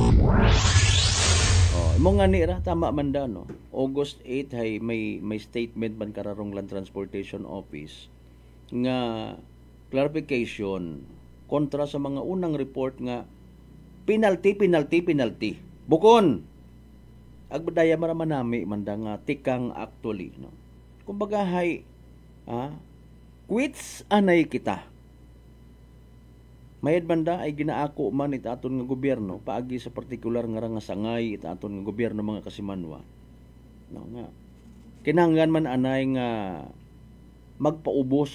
Speaker 1: mo nga ni ra tama man da no August 8 hay may statement man kararong Land Transportation Office nga clarification kontra sa mga unang report nga penalty bukon agbadaya maramanami man da nga tikang actually no kumbaga hay quits anay kita mayad banda ay ginaako man ita aton nga gobyerno paagi sa partikular nga sangay ita aton nga gobyerno mga kasimanwa no nga kinahanglan man anay nga magpaubos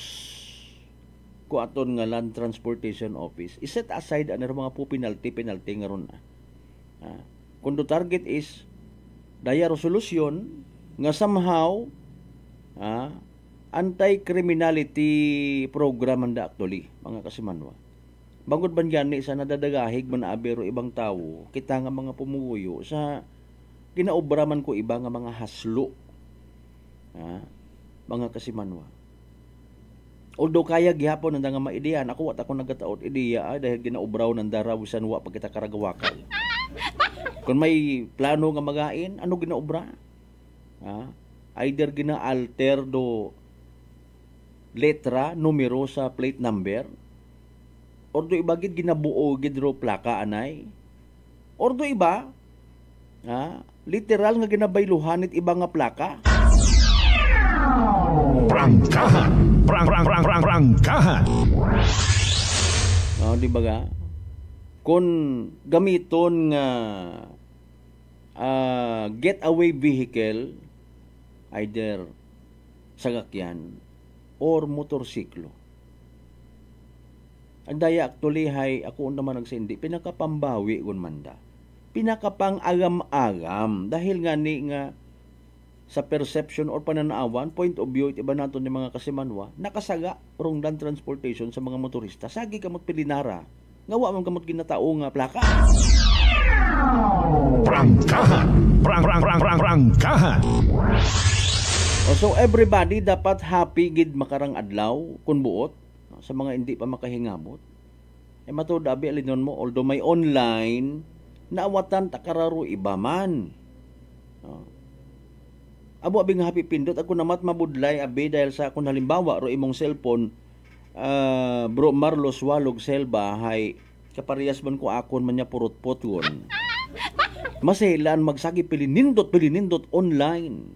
Speaker 1: ko aton nga Land Transportation Office iset aside ana mga po penalty nga ron kung the target is daya resolution nga somehow anti-criminality program anda actually mga kasimanwa bangod ban gani sa nadadagahig man abero ibang tawo kita nga mga pumuyo sa ginaobraman ko iba nga mga haslo mga kasimanwa although kaya gihapon nanda nga maideyan ako wat ako nagataot ideya dahil ginaobraw ng daraw bisan wa pag kita karagawakal kung may plano nga magain ano ginaobra either gina-alter do letra numero sa plate number or do iba gid ginabuo gid ro plaka anay or do iba literal nga ginabayluhan it iba nga plaka
Speaker 15: Prangkahan Prangkahan
Speaker 1: di ba ga kung gamiton nga getaway vehicle either sasakyan or motorsiklo ang daya actually hay ako naman nagsindi pinakapambawi gun manda pinakapang agam-agam dahil nga ni nga sa perception or pananawan point of view iba naton ni mga kasimanwa nakasaga rong Land Transportation sa mga motorista sagi kamot pilinara nga wa man kamot ginatao nga plaka
Speaker 15: Prangkahan Prangkahan
Speaker 1: so everybody dapat happy gid makarang adlaw kun buot sa mga hindi pa makahingamot matud abi alinon mo although may online naawatan takararo iba man abo abi nga happy pindot ako namat mabudlay abi dahil sa kun halimbawa ro imong cellphone bro Marlos Walog Selva hay kaparehas man ko akon man nya purot-pot gon maselan magsagi pilinindot online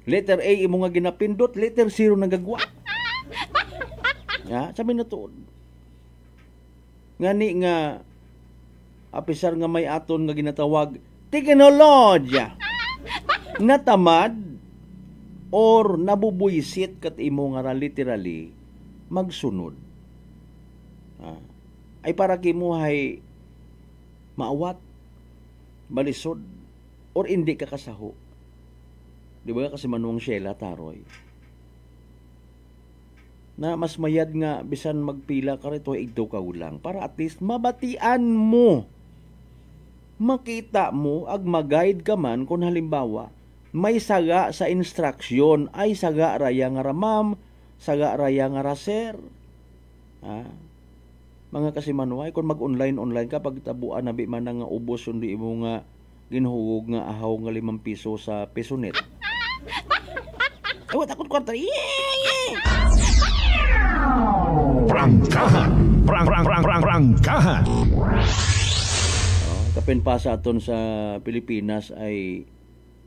Speaker 1: letter A imo nga ginapindot letter 0 nagagwa sabi na to ngani nga apisar nga may aton nga ginatawag teknolohiya natamad or nabubuisit kat imo nga literally magsunod ay para kimo hay maawat balisod or hindi ka kasaho di ba kasi manuang Sheila Taroy na mas mayad nga bisan magpila ka rito igdo ka ulang para at least mabatian mo makita mo ag mag-guide ka man kung halimbawa may saga sa instruction ay saga raya nga ra ma'am, saga raya nga ra sir. Mga kasimanway, kung mag-online ka, pagtabuan na man nga ubos, hindi mo nga ginhugog nga ahaw nga 5 piso sa pesonet. Awat akong kwarta.
Speaker 15: Prangkahan! Prangkahan!
Speaker 1: Kapin pa sa aton sa Pilipinas ay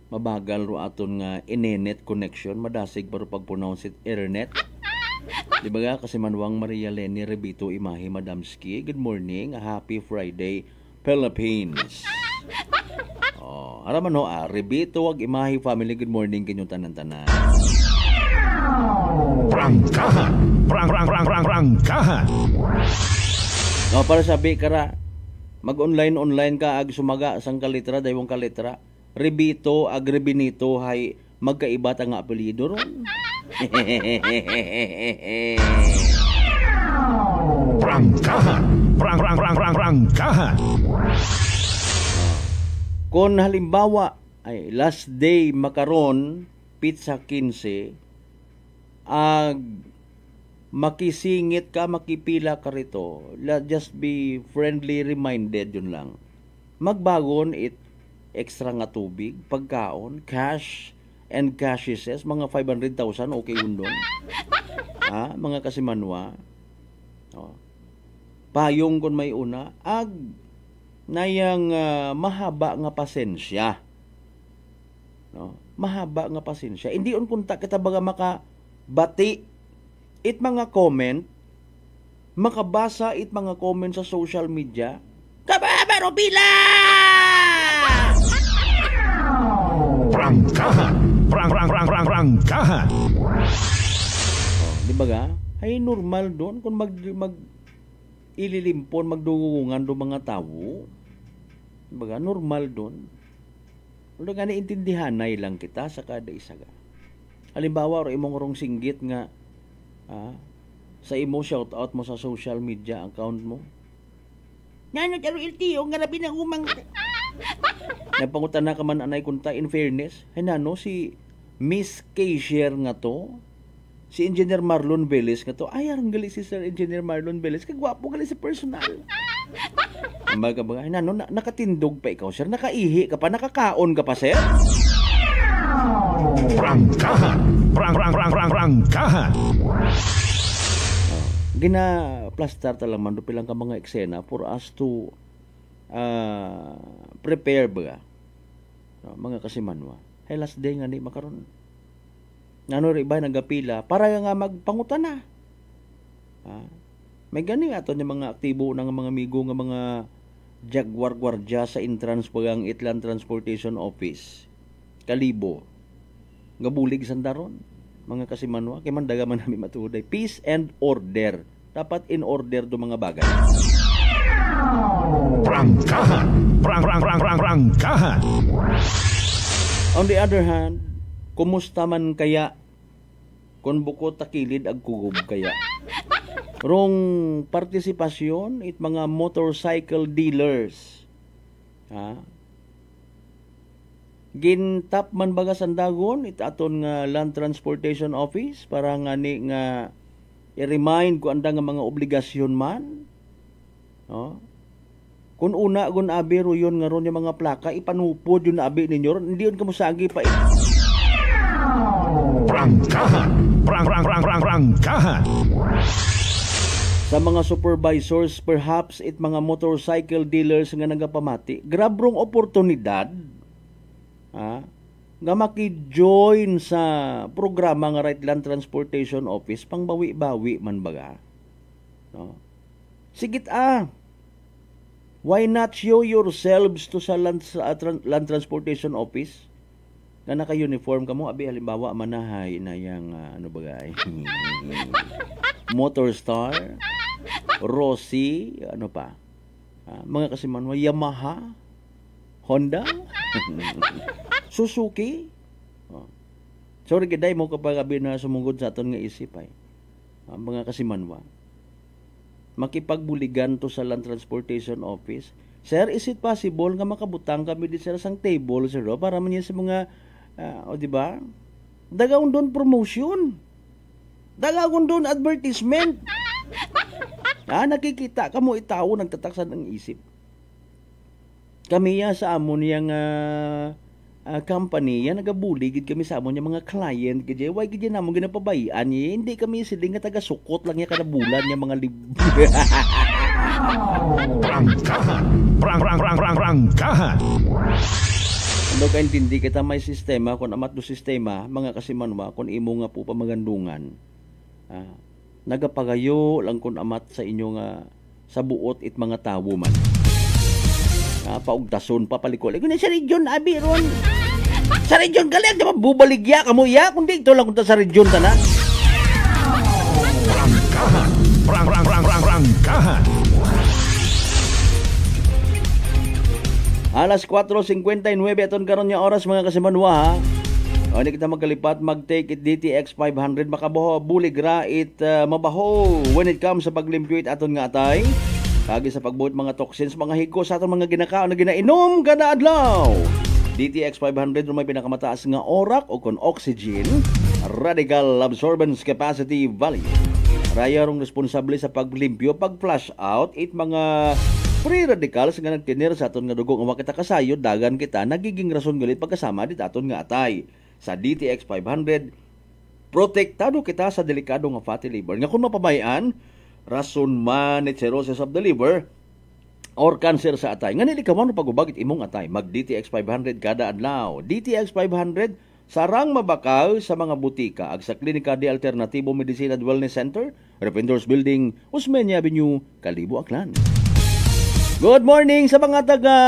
Speaker 1: mabagal ro aton nga internet connection, madasig pero pag-pronounce it internet. Di ba nga, kasi Manwang Maria Leni Rebito Imahe Madamski, good morning, a happy Friday, Philippines. Araman ho, Rebito wag Imahe family, good morning kinyong tanan-tanan.
Speaker 15: Prangkahan! Prangkahan!
Speaker 1: Para sabi kara, mag-online ka ag sumaga sang kalitra, daywang kalitra, Rebito ag Rebinito hay magkaiba ta nga apelyido ron.
Speaker 15: Prangkahan! Prangkahan!
Speaker 1: Kung halimbawa ay last day makaron pizza 15 ag makisingit ka, makipila ka rito, just be friendly reminded, yun lang. Magbagon it extra nga tubig, pagkaon, cash and cashes, mga 500,000, okay yun doon. Mga kasimanwa. Payong kung may una, ag nayang mahaba nga pasensya. Mahaba nga pasensya. Hindi on kunta kita baga makabati it mga comment, makabasa it mga comment sa social media. Kababaro pila!
Speaker 15: Prangkahan! Prangkahan!
Speaker 1: Di ba ga? Ay normal doon kung mag ililimpon, magdugungan do mga tao. Di ba ga? Normal doon. Wala nga naintindihanay lang kita sa kada isa ga. Halimbawa, imong rong singgit nga sa imo shout out mo sa social media account mo. Nano taro iltiyo nga labi na umang. Napangutan na ka man anay kunta in fairness. Ay nano si Miss Cashier nga to. Si Engineer Marlon Velez nga to. Ay arang gali si Sir Engineer Marlon Velez. Kagwapo gali sa personal. Ambaga ba? Ay nano nakatindog pa ikaw sir. Nakaihi ka pa, nakakaon ka pa sir.
Speaker 15: Prangkahan! Prangkahan!
Speaker 1: Gina-plaster talaman do pilang ka mga eksena for us to prepare ba mga kasimanwa. Hey, last day nga ni makaron. Nano rin ba nagapila para nga magpangutan na. May gani ato ni mga aktibo ng mga amigo nga mga Jaguar Guardia sa entrance pagang Itlan Transportation Office. Kalibo. Gabulig sandaron. Mga kasimanwa, kay mandaga man namin matuday. Peace and order. Dapat in order do mga bagay.
Speaker 15: Prangkahan! Prangkahan!
Speaker 1: On the other hand, kumusta man kaya kung bukod takilid ag kugob kaya? Rong partisipasyon it mga motorcycle dealers. Gintap man baga sandagon it aton nga Land Transportation Office para nga ni nga i-remind ko anda nga mga obligasyon man. Kung una gun abi ro yun nga ron yung mga plaka ipanupod yun na abi ninyo hindi yun kamusagi pa
Speaker 15: Prangkahan! Prangkahan!
Speaker 1: Sa mga supervisors perhaps it mga motorcycle dealers nga nagapamati grab rong oportunidad nga maki-join sa programa nga Right Land Transportation Office pang bawi-bawi man baga. Sigit why not show yourselves to sa Land Transportation Office nga naka-uniform ka mo abi halimbawa manahay na yang ano bagay Motorstar, Rossi, ano pa mga kasimanwa, Yamaha, Honda, Suzuki. Sorry kiday mo kapag abi na sumugod sa aton nga isip ay. Mga kasimanwa. Makipagbuligan to sa Land Transportation Office. Sir, is it possible nga makabutang kami di sir sang table, sir, para man yan sa mga, di ba? Dagawon doon promotion. Dagawon doon advertisement. Nakikita ka mo itaw, nagtataksan ng isip. Kami sa amon yung company, nagabuligid kami sa amon yung mga client, kaya why kaya namon ginapabayaan niya, hindi kami siling nga taga-sukot lang niya kada bulan yung mga
Speaker 3: Prangkahan.
Speaker 1: Ano ka intindi kita may sistema, kung amat do sistema, mga kasimanwa, kung imo nga po pamagandungan, nagapagayo lang kung amat sa inyo nga sa buot it mga tawo man. Paugtason, papalikol. Kung sa region, abi, ron. Sa region, galing, di ba, bubaligya, kamuya, kundi ito lang kung sa region, tanan.
Speaker 3: Prangkahan.
Speaker 1: Alas 4:59 aton karon nga oras mga kasimanwa ha. O hindi kita magkalipat, mag-take it DTX 500 makabaho, bulig ra it mabaho when it comes sa paglimpyo it aton nga atay. Kagi sa pagbuot mga toxins, mga higos sa aton mga ginakaon na ginainom kada adlaw. DTX 500 may pinakamataas nga orak o kon oxygen, radical absorbance capacity value. Raya rong responsable sa paglimpyo, pag-flush out it mga free radicals nga nagtinir sa aton nga dugo nga kita kasayo, dagan kita nagiging rason galit pagkasama dit aton nga atay. Sa DTX 500 protektado kita sa delikado nga fatty liver nga kung mapabayaan rason man it cirrhosis of the liver or cancer sa atay nga nilikawan pagubagit imong atay. Mag DTX 500 kada adlaw. DTX 500 sarang mabakaw sa mga butika ag sa Klinika de Alternativo Medicine and Wellness Center, Rependors Building, Osmeña Avenue, Kalibo, Aklan. Good morning sa mga taga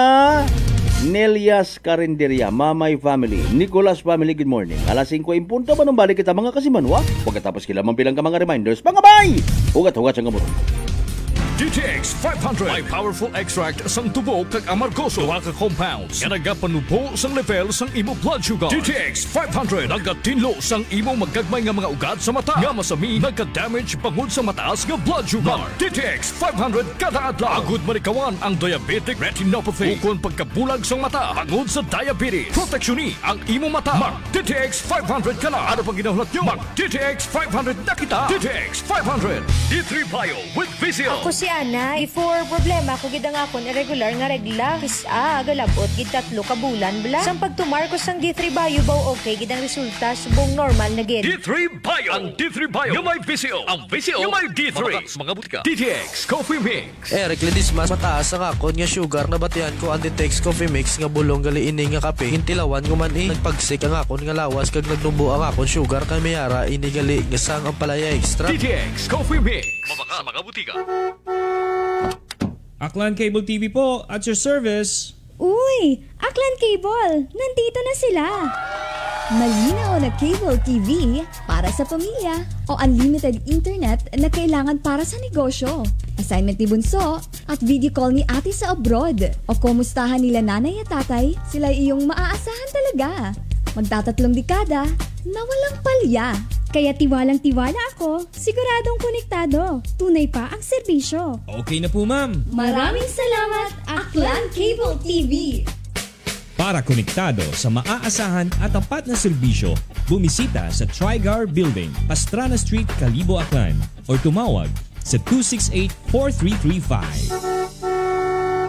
Speaker 1: Nelias Carinderia, Mamay Family, Nicolas Family, good morning. Alas 5 impunto ba nung balik kita mga kasimanwa? Pagkatapos kila mampilang ka mga reminders, pangabay! Hugat-hugat sa ngamuro.
Speaker 3: DTX 500 may powerful extract sang tubo kag amargoso duha ka compounds nga nagapanubo sang level sang imo blood sugar. DTX 500 nagatinlo sang imo magagmay nga mga ugat sa mata nga masami nagka-damage pangod sa mataas nga blood sugar. DTX 500 kada adlaw agud marikawan ang diabetic retinopathy ukon pagkabulag sang mata pangod sa diabetes. Proteksyon ang imo mata. Mag DTX 500 kana ano pang ginahulot nyo? Mag DTX 500 na kita. DTX 500 D3 Bio with Vizio.
Speaker 20: Ako si Ana, before problema ko gid ang akon irregular nga regla. Kisa galabot gid 3 ka bulan bla. Sang pagtumar ko sang D3 Bio baw okay gid ang resulta subong normal na gid.
Speaker 3: D3 Bio. Ang D3 Bio yung may Vizio. Ang Vizio yung may D3. Mga butika. DTX Coffee Mix.
Speaker 21: Recladis mas mataas ang akon nga sugar na batian ko ang DTX Coffee Mix nga bulong gali ini nga kape. Hintilawan ko man nagpagsik ang akon nga lawas kag nagdumbo ang akon sugar kay mayara ini gali nga sang ang palaya extra.
Speaker 3: DTX Coffee Mix. Mabaka sa mga butika.
Speaker 9: Aklan Cable TV po, at your service.
Speaker 10: Uy! Aklan Cable! Nandito na sila! Malinaw na cable TV para sa pamilya o unlimited internet na kailangan para sa negosyo. Assignment ni Bunso at video call ni ate sa abroad. O kumustahan nila nanay at tatay, sila iyong maaasahan talaga. Magtatatlong dekada na walang palya. Kaya tiwalang-tiwala ako, siguradong konektado. Tunay pa ang serbisyo.
Speaker 9: Okay na po, ma'am.
Speaker 10: Maraming salamat, Aklan Cable TV.
Speaker 9: Para konektado sa maaasahan at tapat na serbisyo, bumisita sa Trigar Building, Pastrana Street, Kalibo, Aklan or tumawag sa 268-4335.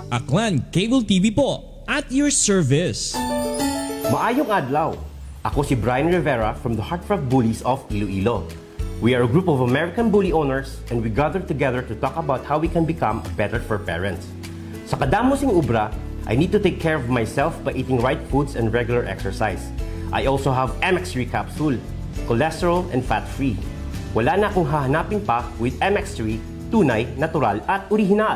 Speaker 9: Aklan Cable TV po, at your service.
Speaker 22: Maayong adlaw. Ako si Brian Rivera from the Heartfelt Bullies of Iloilo. We are a group of American bully owners and we gather together to talk about how we can become better for parents. Sa kadamosing ubra, I need to take care of myself by eating right foods and regular exercise. I also have MX3 capsule, cholesterol and fat-free. Wala na akong hahanapin pa with MX3, tunay, natural at orihinal.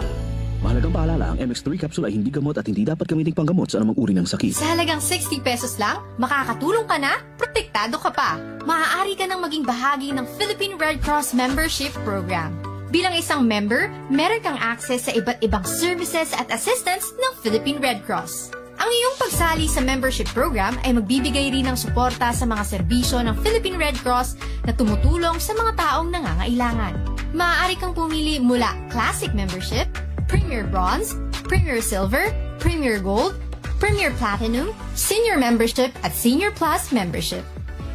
Speaker 13: Mahalagang paalala, ang MX3 capsule ay hindi gamot at hindi dapat gamitin panggamot sa anumang uri ng sakit.
Speaker 14: Sa halagang 60 pesos lang, makakatulong ka na, protektado ka pa. Maaari ka nang maging bahagi ng Philippine Red Cross Membership Program. Bilang isang member, meron kang access sa iba't ibang services at assistance ng Philippine Red Cross. Ang iyong pagsali sa membership program ay magbibigay rin ng suporta sa mga serbisyo ng Philippine Red Cross na tumutulong sa mga taong nangangailangan. Maaari kang pumili mula Classic Membership, Premier Bronze, Premier Silver, Premier Gold, Premier Platinum, Senior Membership at Senior Plus Membership.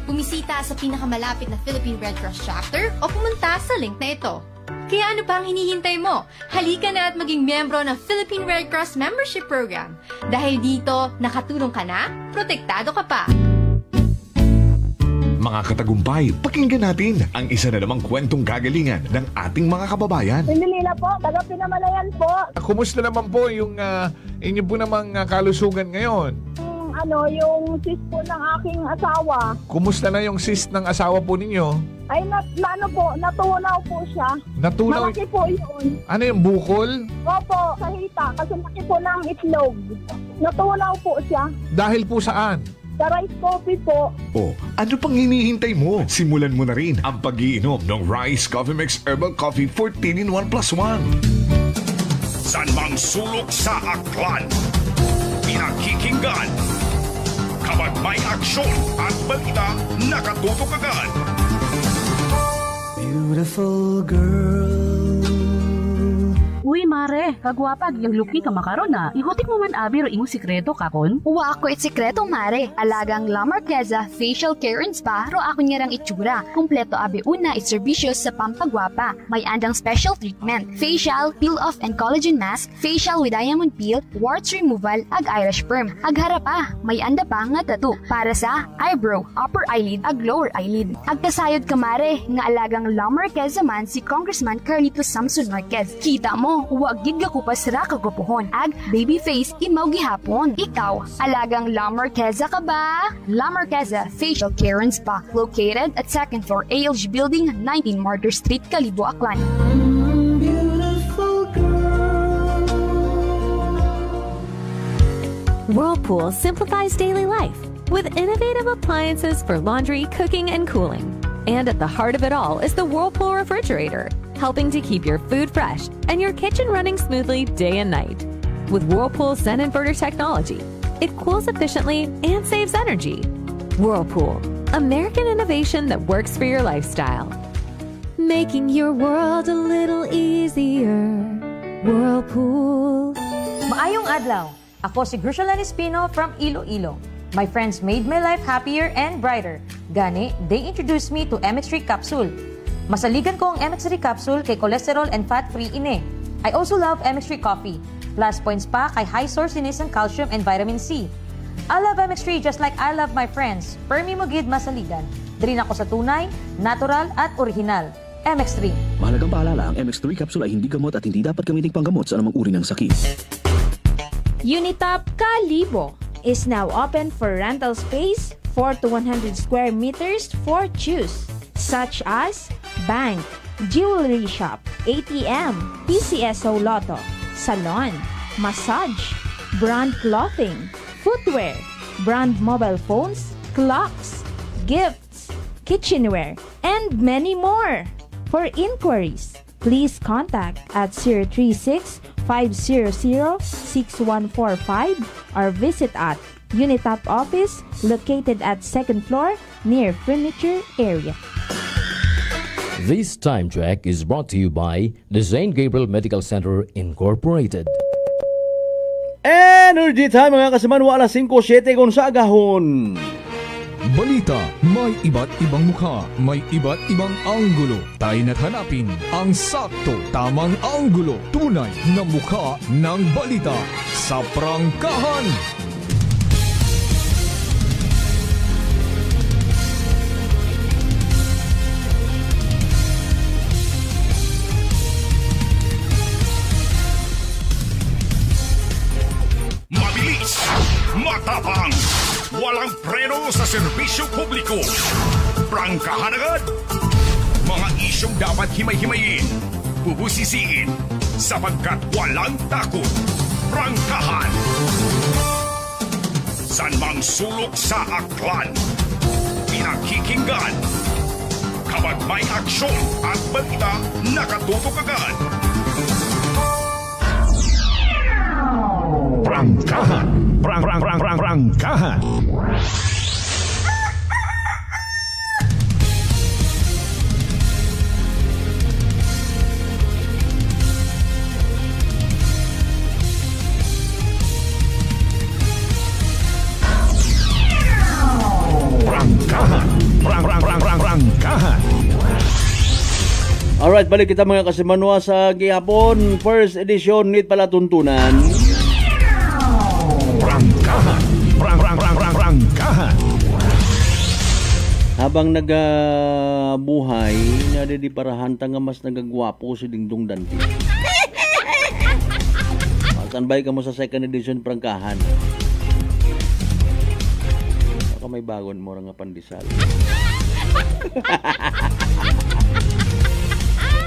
Speaker 14: Bumisita sa pinakamalapit na Philippine Red Cross chapter o pumunta sa link na ito. Kaya ano pa ang hinihintay mo? Halika na at maging miyembro ng Philippine Red Cross Membership Program. Dahil dito, nakatulong ka na, protektado ka pa.
Speaker 15: Mga katagumpay, pakinggan natin ang isa na namang kwentong kagalingan ng ating mga kababayan.
Speaker 16: Pindilila po, taga Pinamalayan po.
Speaker 4: Kumusta naman po yung inyo po namang kalusugan ngayon?
Speaker 16: Yung cyst po ng aking asawa.
Speaker 4: Kumusta na yung cyst ng asawa po ninyo?
Speaker 16: Ay, natunaw po siya.
Speaker 4: Natunaw?
Speaker 16: Malaki po yun.
Speaker 4: Ano yung bukol?
Speaker 16: Opo, sa hita. Kasi laki po ng itlog. Natunaw po siya.
Speaker 4: Dahil po saan?
Speaker 16: Sa rice coffee po.
Speaker 15: Oh, ano pang hinihintay mo? Simulan mo na rin ang pag-iinom ng Rice Coffee Mix Herbal Coffee 14 in 1 plus 1.
Speaker 3: San mang sulok sa aklan, pinakikinggan. Kapag may aksyon at balita, nakatutok agad.
Speaker 5: Beautiful girl.
Speaker 23: Uy, mare, kagwapag, yung luki ka makaron na. Ihutik mo man abi ro imong sikreto kakon.
Speaker 24: Uwa ako it sikreto, mare. Alagang La Marqueza Facial Care and Spa ro ako niyarang itsura. Kompleto abi una it serbisyo sa pampagwapa. May andang special treatment, facial, peel-off and collagen mask, facial with diamond peel, warts removal, ag eyelash perm. Ag harapa, may anda pa nga tattoo para sa eyebrow, upper eyelid, ag lower eyelid. Ag kasayod ka, mare, nga alagang La Marqueza man si Congressman Carlito Samson Marquez. Kita mo, huwag gid ko pa sira kagupuhon. Ag baby face imaw gihapon. Ikaw, alagang La Marqueza ka ba? La Marqueza Facial Care and Spa, located at 2nd floor ALG Building, 19 Martyr Street, Calibo, Aklan.
Speaker 11: Whirlpool simplifies daily life with innovative appliances for laundry, cooking, and cooling. And at the heart of it all is the Whirlpool refrigerator, helping to keep your food fresh and your kitchen running smoothly day and night. With Whirlpool Zen Inverter technology, it cools efficiently and saves energy. Whirlpool, American innovation that works for your lifestyle. Making your world a little easier. Whirlpool.
Speaker 20: Maayong adlaw. Ako si Grushalan Espino from Iloilo. My friends made my life happier and brighter. Gani, they introduced me to MX3 capsule. Masaligan ko ang MX3 capsule kay cholesterol and fat-free ine. I also love MX3 coffee. Plus points pa kay high source inis ng calcium and vitamin C. I love MX3 just like I love my friends. Permi mo gid masaligan. Diri ako sa tunay, natural at original. MX3.
Speaker 13: Mahalagang paalala, ang MX3 capsule ay hindi gamot at hindi dapat gamitin panggamot sa anumang uri ng sakit.
Speaker 25: Unitop Calibo is now open for rental space 4 to 100 square meters for choose, such as bank, jewelry shop, ATM, PCSO Lotto, salon, massage, brand clothing, footwear, brand mobile phones, clocks, gifts, kitchenware, and many more. For inquiries, please contact at 036-500-6145 or visit at Unitop office located at 2nd floor near furniture area.
Speaker 19: This time check is brought to you by the St. Gabriel Medical Center Incorporated.
Speaker 1: Energy time mga kasimanwa, alas 5:07 kung sa agahon.
Speaker 7: Balita, may iba't ibang mukha, may iba't ibang anggulo. Tayo na't hanapin ang sakto, tamang anggulo, tunay na mukha ng balita sa prangkahan.
Speaker 3: Mabilis, matapang, walang preno sa serbisyo publiko. Prangkahan agad. Mga isyong dapat himay-himayin, bubusisiin, sapagkat walang takot. Prangkahan. San mang sulok sa aklan, pinakikinggan. Kapag may aksyon at balita, nakatutok agad.
Speaker 15: Prangkahan. Prangkahan.
Speaker 1: Alright, balik kita mga kasimanwa sa gihapon. First edition, need pala tuntunan.
Speaker 3: Prangkahan. Prangkahan.
Speaker 1: Habang nagabuhay, nadi di parahanta nga mas nagagwapo si Dingdong Danti. Standby ka mo sa second edition prangkahan. Baka may bagon mo nga pandesal.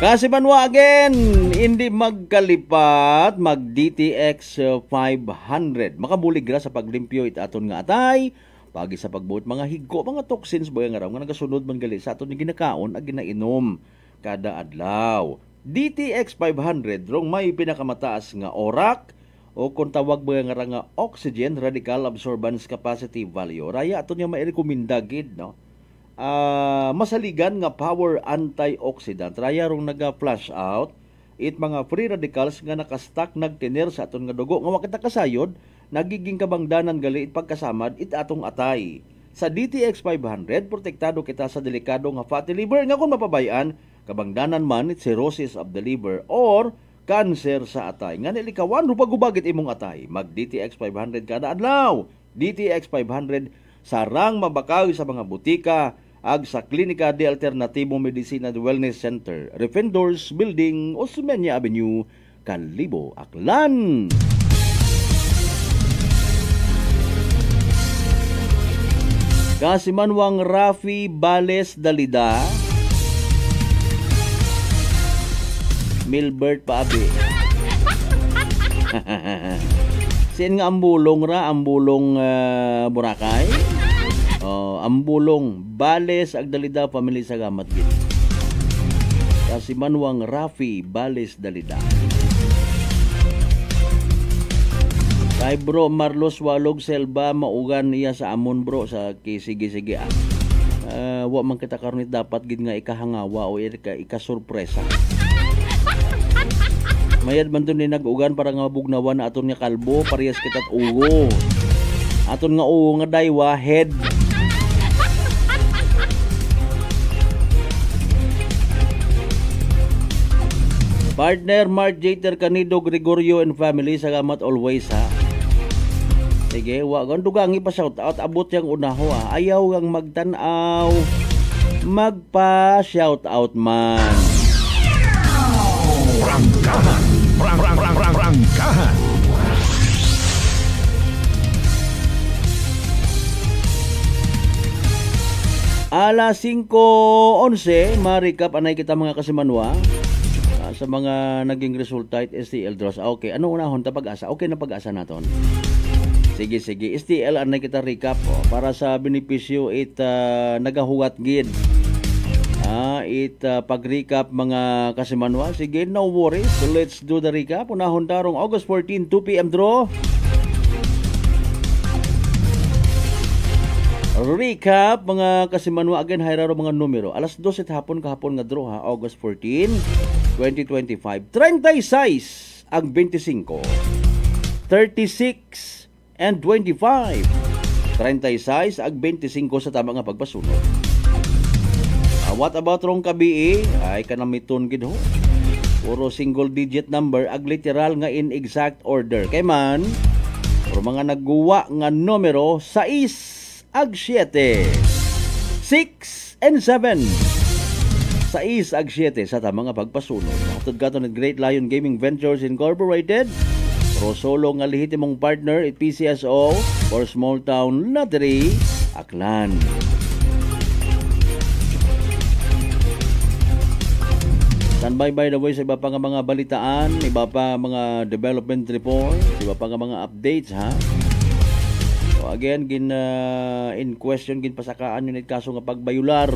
Speaker 1: Kasi manwa again, hindi magkalipat, mag DTX 500. Makabulig ra sa paglimpyo itaton nga atay, pagi sa pagbuot mga higko, mga toxins ba nga raw nga nagasunod man gali sa aton ni ginakaon ag ginainom kada adlaw. DTX 500 rong may pinakamataas nga orak o kung tawag ba nga oxygen radical absorbance capacity value. Raya aton nga mairekomenda gid no. Masaligan nga power antioxidant. Raya rong naga-flush out it mga free radicals nga nakastack nagtiner sa aton nga dugo nga wa kita kasayod nagiging kabangdanan gali it pagkasamad it atong atay. Sa DTX 500 protektado kita sa delikado nga fatty liver nga kung mapabayan kabangdanan man it cirrhosis of the liver or cancer sa atay. Nga nilikawan rupagubagit imong atay. Mag DTX 500 kada adlaw. DTX 500 sarang mabakaw sa mga butika ag sa Klinika de Alternativo Medicina de Wellness Center, Refendors Building, Osmeña Avenue, Kalibo, Aklan. Kasimanwang Rafi Bales Dalida, Milbert Paabi. Sin nga ambulong ra, ambulong Boracay. Ambulong Bales Agdalida family sa gamat gid. Kasi manwang Rafi Bales Dalida. Kay bro Marlos Walog Selva maugan iya sa amon bro sa sige wa man kita karnit dapat gid nga ikahangawa o ika-surpresa. Mayad man to ni nag-ugan para nga mabugnawan na aton nga kalbo parehas kitat ugo. Aton nga ugo nga daywa head. Partner Mark Jater Canido Gregorio and family sa gamat always ha. Sige, wa gan dugangi pa shout out abot yang unaho ha. Ayaw kang magtanaw. Magpa shout out man.
Speaker 3: Prangkahan. Prangkahan.
Speaker 1: Alas 5:11 ma-recap anay kita mga kasimanwa. Sa mga naging resulta it STL draws. Okay, ano unahon ta pag-asa? Okay na pag-asa naton. Sige. STL anay kita recap para sa benepisyo it nagahuwat gid. Pag-recap mga kasimanwa. Sige, no worries. So let's do the recap. Unahon tarong August 14, 2 p.m. draw. Recap mga kasimanwa again hayraro mga numero. Alas 12 hapon kahapon nga draw ha. August 14, 2025. 36 ang 25. 36 and 25. 36 ang 25 sa tama nga pagpasunod. What about rong kabii? Ay kanamiton gid ho. Puro single digit number ag literal nga in exact order. Kay man puro mga nagguwa nga numero 6 ag 7. 6 and 7. 6 ag 7 sa tama nga pagpasunod. Matod kato ng Great Lion Gaming Ventures Incorporated. Pro solo nga lehitimong partner at PCSO for Small Town Lottery, Aklan. Standby by the way sa iba pa nga mga balitaan, iba pa mga development report, iba pa nga mga updates ha. So again, in question gin pasakaan yun kaso nga pagbayular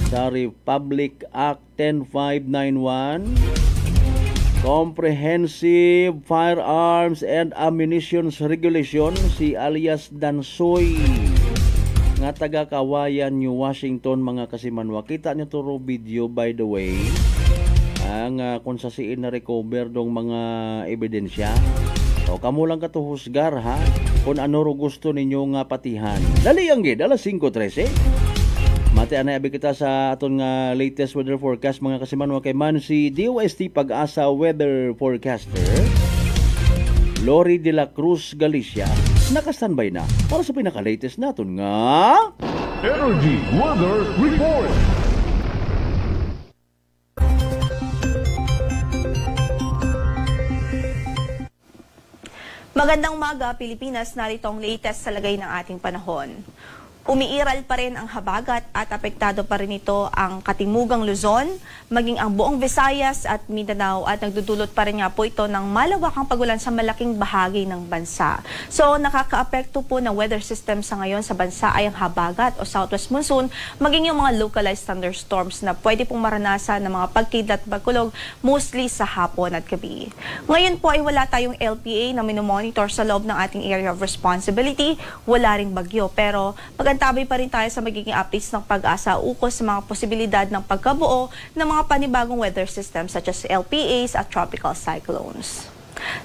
Speaker 1: sa Republic Act 10591, Comprehensive Firearms and Ammunitions Regulation, si alias Dansoy nga taga Kawayan, New Washington mga kasimanwa. Kita nyo to video by the way. Ang kung sa siin na recover dong mga ebidensya. So kamo lang ka to husgar ha kung ano ro gusto ninyo nga patihan. Dali ang gid alas 5:13. Mati anay abi kita sa aton nga latest weather forecast mga kasimanwa kay man si DOST Pag-asa weather forecaster Lori de la Cruz Galicia naka-standby na para sa pinaka-latest naton nga
Speaker 15: Energy Weather Report.
Speaker 2: Magandang umaga, Pilipinas. Narito ang latest sa lagay ng ating panahon. Umiiral pa rin ang habagat at apektado pa rin ito ang katimugang Luzon, maging ang buong Visayas at Mindanao at nagdudulot pa rin nga po ito ng malawakang pagulan sa malaking bahagi ng bansa. So nakakaapekto po ng weather system sa ngayon sa bansa ay ang habagat o southwest monsoon, maging yung mga localized thunderstorms na pwede pong maranasan ng mga pagkidlat at pagkulog mostly sa hapon at gabi. Ngayon po ay wala tayong LPA na minomonitor sa loob ng ating area of responsibility, wala ring bagyo pero tabay pa rin tayo sa magiging updates ng Pag-asa ukol sa mga posibilidad ng pagkabuo ng mga panibagong weather systems such as LPAs at tropical cyclones.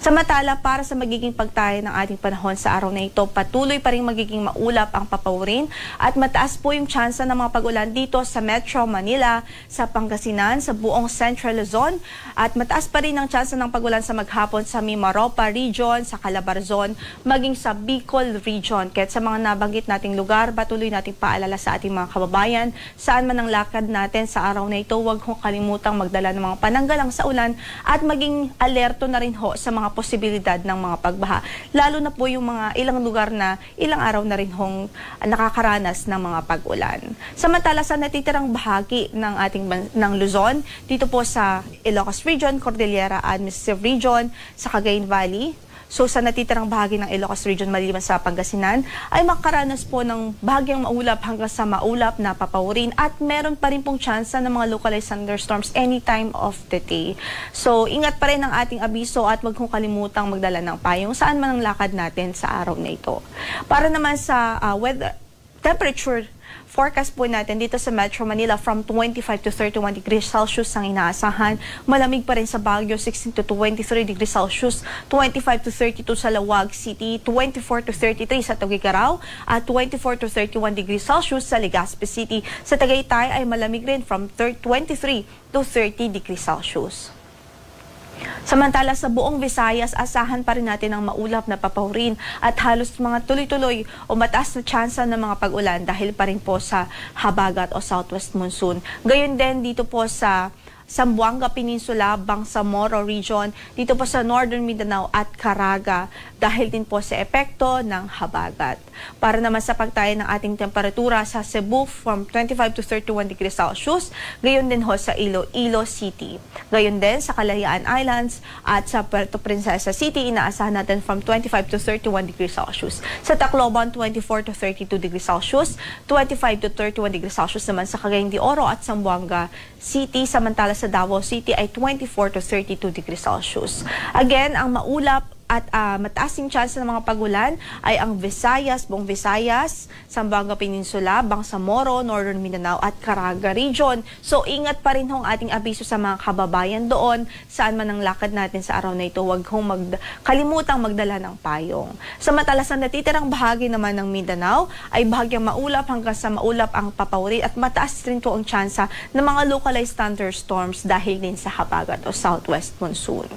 Speaker 2: Samantala, para sa magiging pagtayo ng ating panahon sa araw na ito, patuloy pa rin magiging maulap ang papawirin at mataas po yung tsansa ng mga pag-ulan dito sa Metro Manila, sa Pangasinan, sa buong Central Luzon at mataas pa rin ang tsansa ng pag-ulan sa maghapon sa Mimaropa Region, sa Calabarzon, maging sa Bicol Region. Kaya sa mga nabanggit nating lugar, patuloy nating paalala sa ating mga kababayan, saan man ang lakad natin sa araw na ito, huwag ho kalimutang magdala ng mga pananggalang sa ulan at maging alerto na rin ho sa mga posibilidad ng mga pagbaha. Lalo na po yung mga ilang lugar na ilang araw na rin hong nakakaranas ng mga pag-ulan. Samantala sa natitirang bahagi ng ating ng Luzon, dito po sa Ilocos Region, Cordillera Administrative Region, sa Cagayan Valley, so sa natitirang bahagi ng Ilocos Region maliban sa Pangasinan, ay makaranas po ng bahagyang maulap hanggang sa maulap na papawirin at meron pa rin pong tsansa ng mga localized thunderstorms anytime of the day. So ingat pa rin ang ating abiso at huwag kong kalimutang magdala ng payong saan man ang lakad natin sa araw na ito. Para naman sa weather temperature forecast po natin dito sa Metro Manila from 25 to 31 degrees Celsius ang inaasahan. Malamig pa rin sa Baguio, 16 to 23 degrees Celsius, 25 to 32 sa Laoag City, 24 to 33 sa Tuguegarao, at 24 to 31 degrees Celsius sa Legazpi City. Sa Tagaytay ay malamig rin from 23 to 30 degrees Celsius. Samantala sa buong Visayas, asahan pa rin natin ang maulap na papawirin at halos mga tuloy-tuloy o mataas na tsansa ng mga pag-ulan dahil pa rin po sa habagat o southwest monsoon. Gayon din dito po sa Zamboanga Peninsula, Bangsamoro Region, dito po sa Northern Mindanao at Caraga dahil din po sa epekto ng habagat. Para naman sa pagtayo ng ating temperatura sa Cebu from 25 to 31 degrees Celsius, gayon din ho sa Iloilo City. Gayon din sa Kalayaan Islands at sa Puerto Princesa City, inaasahan natin from 25 to 31 degrees Celsius. Sa Tacloban, 24 to 32 degrees Celsius, 25 to 31 degrees Celsius naman sa Cagayan de Oro at Zamboanga City, samantala sa Davao City ay 24 to 32 degrees Celsius. Again, ang maulap at mataas yung chance ng mga pagulan ay ang Visayas, buong Visayas, Zamboanga Peninsula, Bangsamoro, Northern Mindanao at Caraga Region. So ingat pa rin hong ating abiso sa mga kababayan doon, saan man ang lakad natin sa araw na ito, huwag hong kalimutang magdala ng payong. Samantala sa natitirang bahagi naman ng Mindanao ay bahagyang maulap hanggang sa maulap ang papawirin at mataas rin po ang tsansa ng mga localized thunderstorms dahil din sa habagat o southwest monsoon.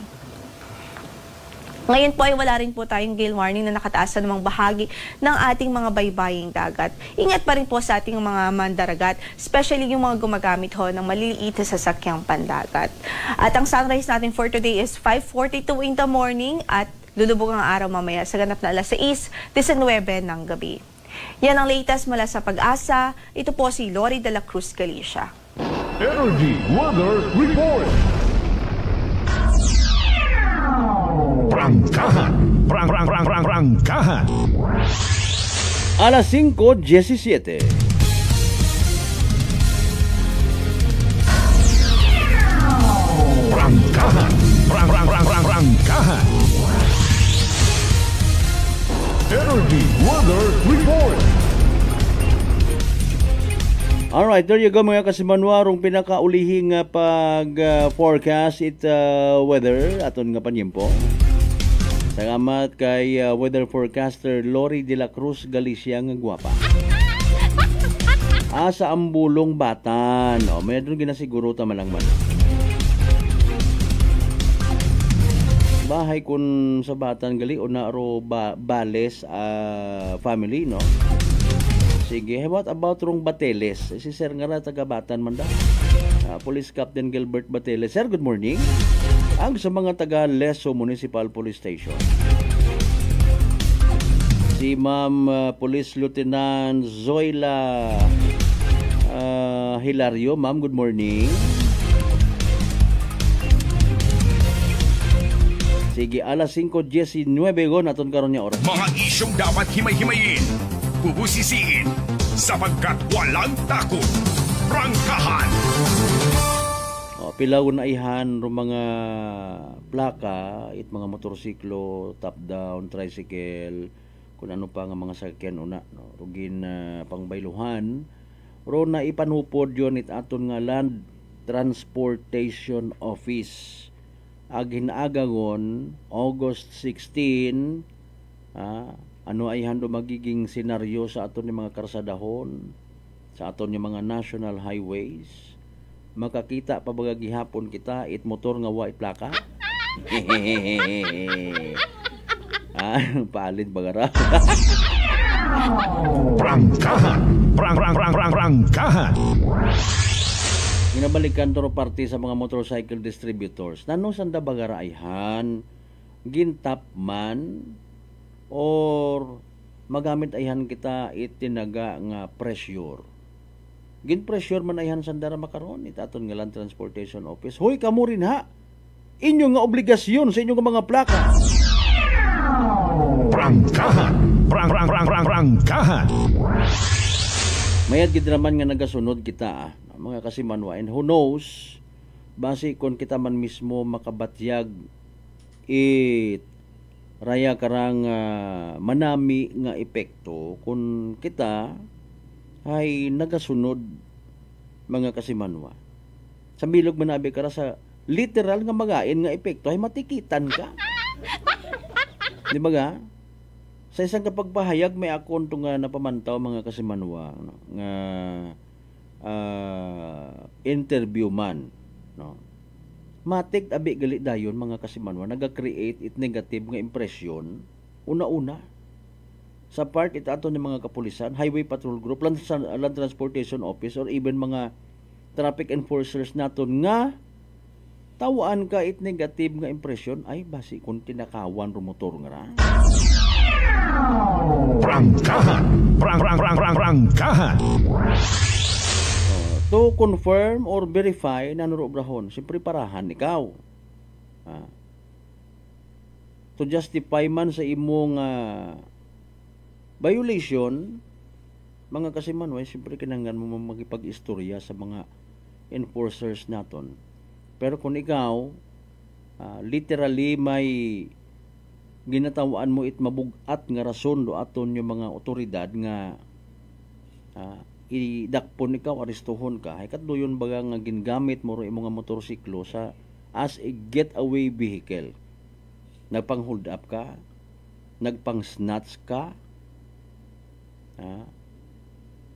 Speaker 2: Ngayon po ay wala rin po tayong gale warning na nakataas sa namang bahagi ng ating mga baybaying dagat. Ingat pa rin po sa ating mga mandaragat, especially yung mga gumagamit ho ng maliliit na sasakyang pandagat. At ang sunrise natin for today is 5:42 in the morning at lulubog ang araw mamaya sa ganap na alas 6:19 ng gabi. Yan ang latest mula sa Pag-asa. Ito po si Lori de la Cruz Galicia.
Speaker 15: Energy Weather Report. Prangkahan.
Speaker 1: Alas 5:17.
Speaker 15: Prangkahan. Energy Weather Report.
Speaker 1: Alright, there you go mga kasimanwarong pinakaulihing pag-forecast weather aton nga panyempo. Salamat kay weather forecaster Lori de la Cruz Galicia nga gwapa. Sa Ambulong Batan. May doon ginasiguro tama lang man. Bahay kun sa Batan gali o na ro Bales family, no? Sige, what about rong Bateles? Si Sir nga ra taga Batan man da. Police Captain Gilbert Bateles. Sir, good morning. Ang sa mga taga Leso Municipal Police Station. Si Ma'am Police Lieutenant Zoila Hilario. Ma'am, good morning. Sige, alas 5:19 go naton karon niya oras.
Speaker 3: Mga isyong dapat himay-himayin, bubusisiin, sapagkat walang takot. Prangkahan!
Speaker 1: Pilawon na ihan ro mga plaka, mga motorsiklo, top down, tricycle, kung ano pa nga mga sakyan una, no? Rugin pangbayluhan, ro na ipanupod yon it aton nga Land Transportation Office. Agin-agagon August 16, ano ay hando magiging senaryo sa aton ni mga karsadahon, sa aton ni mga national highways. Makakita pa baga gihapon kita it motor nga wa plaka. Paalid bagara.
Speaker 3: Prangkahan! Prangkahan!
Speaker 1: Ginabalikan to parte sa mga motorcycle distributors. Nanong sanda bagara ayhan gintap man or magamit ayhan kita itinaga nga pressure. Gin-pressure man ayhan sandara makaron itaton nga Land Transportation Office. Hoy, kamo rin ha. Inyo nga obligasyon sa inyong mga plaka.
Speaker 3: Prangkahan! Prangkahan!
Speaker 1: Mayad gid naman nga nagasunod kita mga kasimanwa, and who knows base kon kita man mismo makabatyag raya karang manami nga epekto kung kita ay nagasunod mga kasimanwa. Sa bilog manabi kara sa literal nga magain nga epekto ay matikitan ka. Di ba ga? Sa isang kapagpahayag may akon to nga napamantaw mga kasimanwa, no? Nga interview man, no? Matik abi gali dayon mga kasimanwa naga-create it negative nga impression una-una sa part ito ato ng mga kapulisan, highway patrol group, land transportation office, or even mga traffic enforcers naton nga tawaan ka it negative nga impression ay basi kung tinakawan rumotor nga ra.
Speaker 3: Prangkahan! Prangkahan!
Speaker 1: To confirm or verify na nurobrahon, siyempre parahan ikaw. To justify man sa imong violation, mga kasimanway, siyempre kinanglan mo magipag-istorya sa mga enforcers naton. Pero kung ikaw, literally may ginatawaan mo it mabugat nga rason do aton yung mga otoridad nga idakpon ikaw, aristohon ka, ay katdoyon baga nga gingamit mo rin mga motorsiklo sa as a getaway vehicle. Nagpang-hold up ka, nagpang-snatch ka,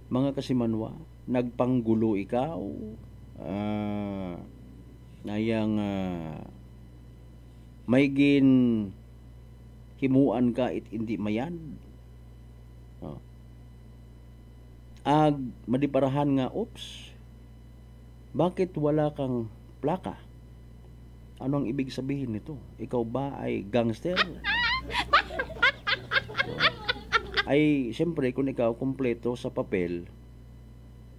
Speaker 1: mga kasimanwa, nagpanggulo ikaw, nayang may gin himuan ka it hindi mayan. Ag madiparahan nga, oops, bakit wala kang plaka? Ano ang ibig sabihin nito? Ikaw ba ay gangster? Ay, siyempre, kung ikaw kumpleto sa papel,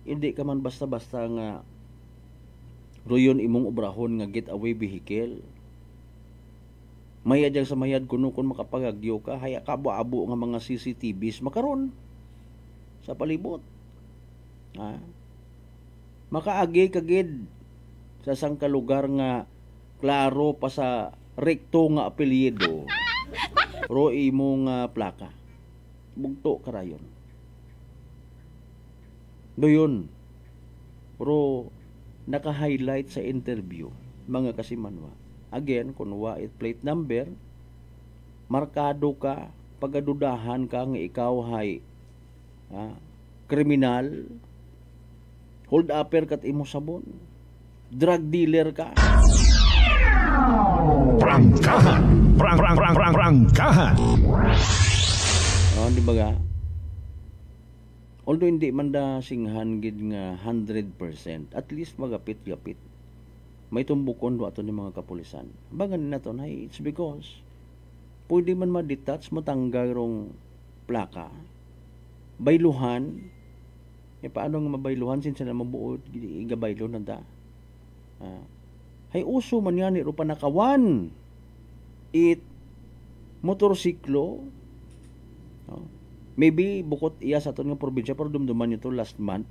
Speaker 1: hindi ka man basta-basta nga royon imong obrahon nga getaway vehicle. Mayad yang sa mayad kuno kung makapagagyo ka, haya kabo-abo nga mga CCTVs makaron sa palibot. Makaagi kagid sa sangka lugar nga klaro pa sa rekto nga apelyido ro imong plaka. Bugto karayon. Doyon ro naka-highlight sa interview mga kasimanwa. Again, kung wa it plate number, markado ka, pagadudahan ka nga ikaw hay kriminal, hold upper kat imo sabon. Drug dealer ka.
Speaker 15: Prangkahan. Prangkahan.
Speaker 1: Di ba ga? Although hindi man da singhan gid nga 100%, at least magapit-gapit. May tumbukon do ato ni mga kapulisan. Bagan na to, it's because pwede man ma-detach, matanggal rong plaka. Bayluhan. Paano nga mabayluhan since na mabuod, igabaylo na da. Hay uso man yan, iro panakawan. Motorsiklo. Maybe bukod iya sa aton nga probinsya, pero dumduman nyo to last month.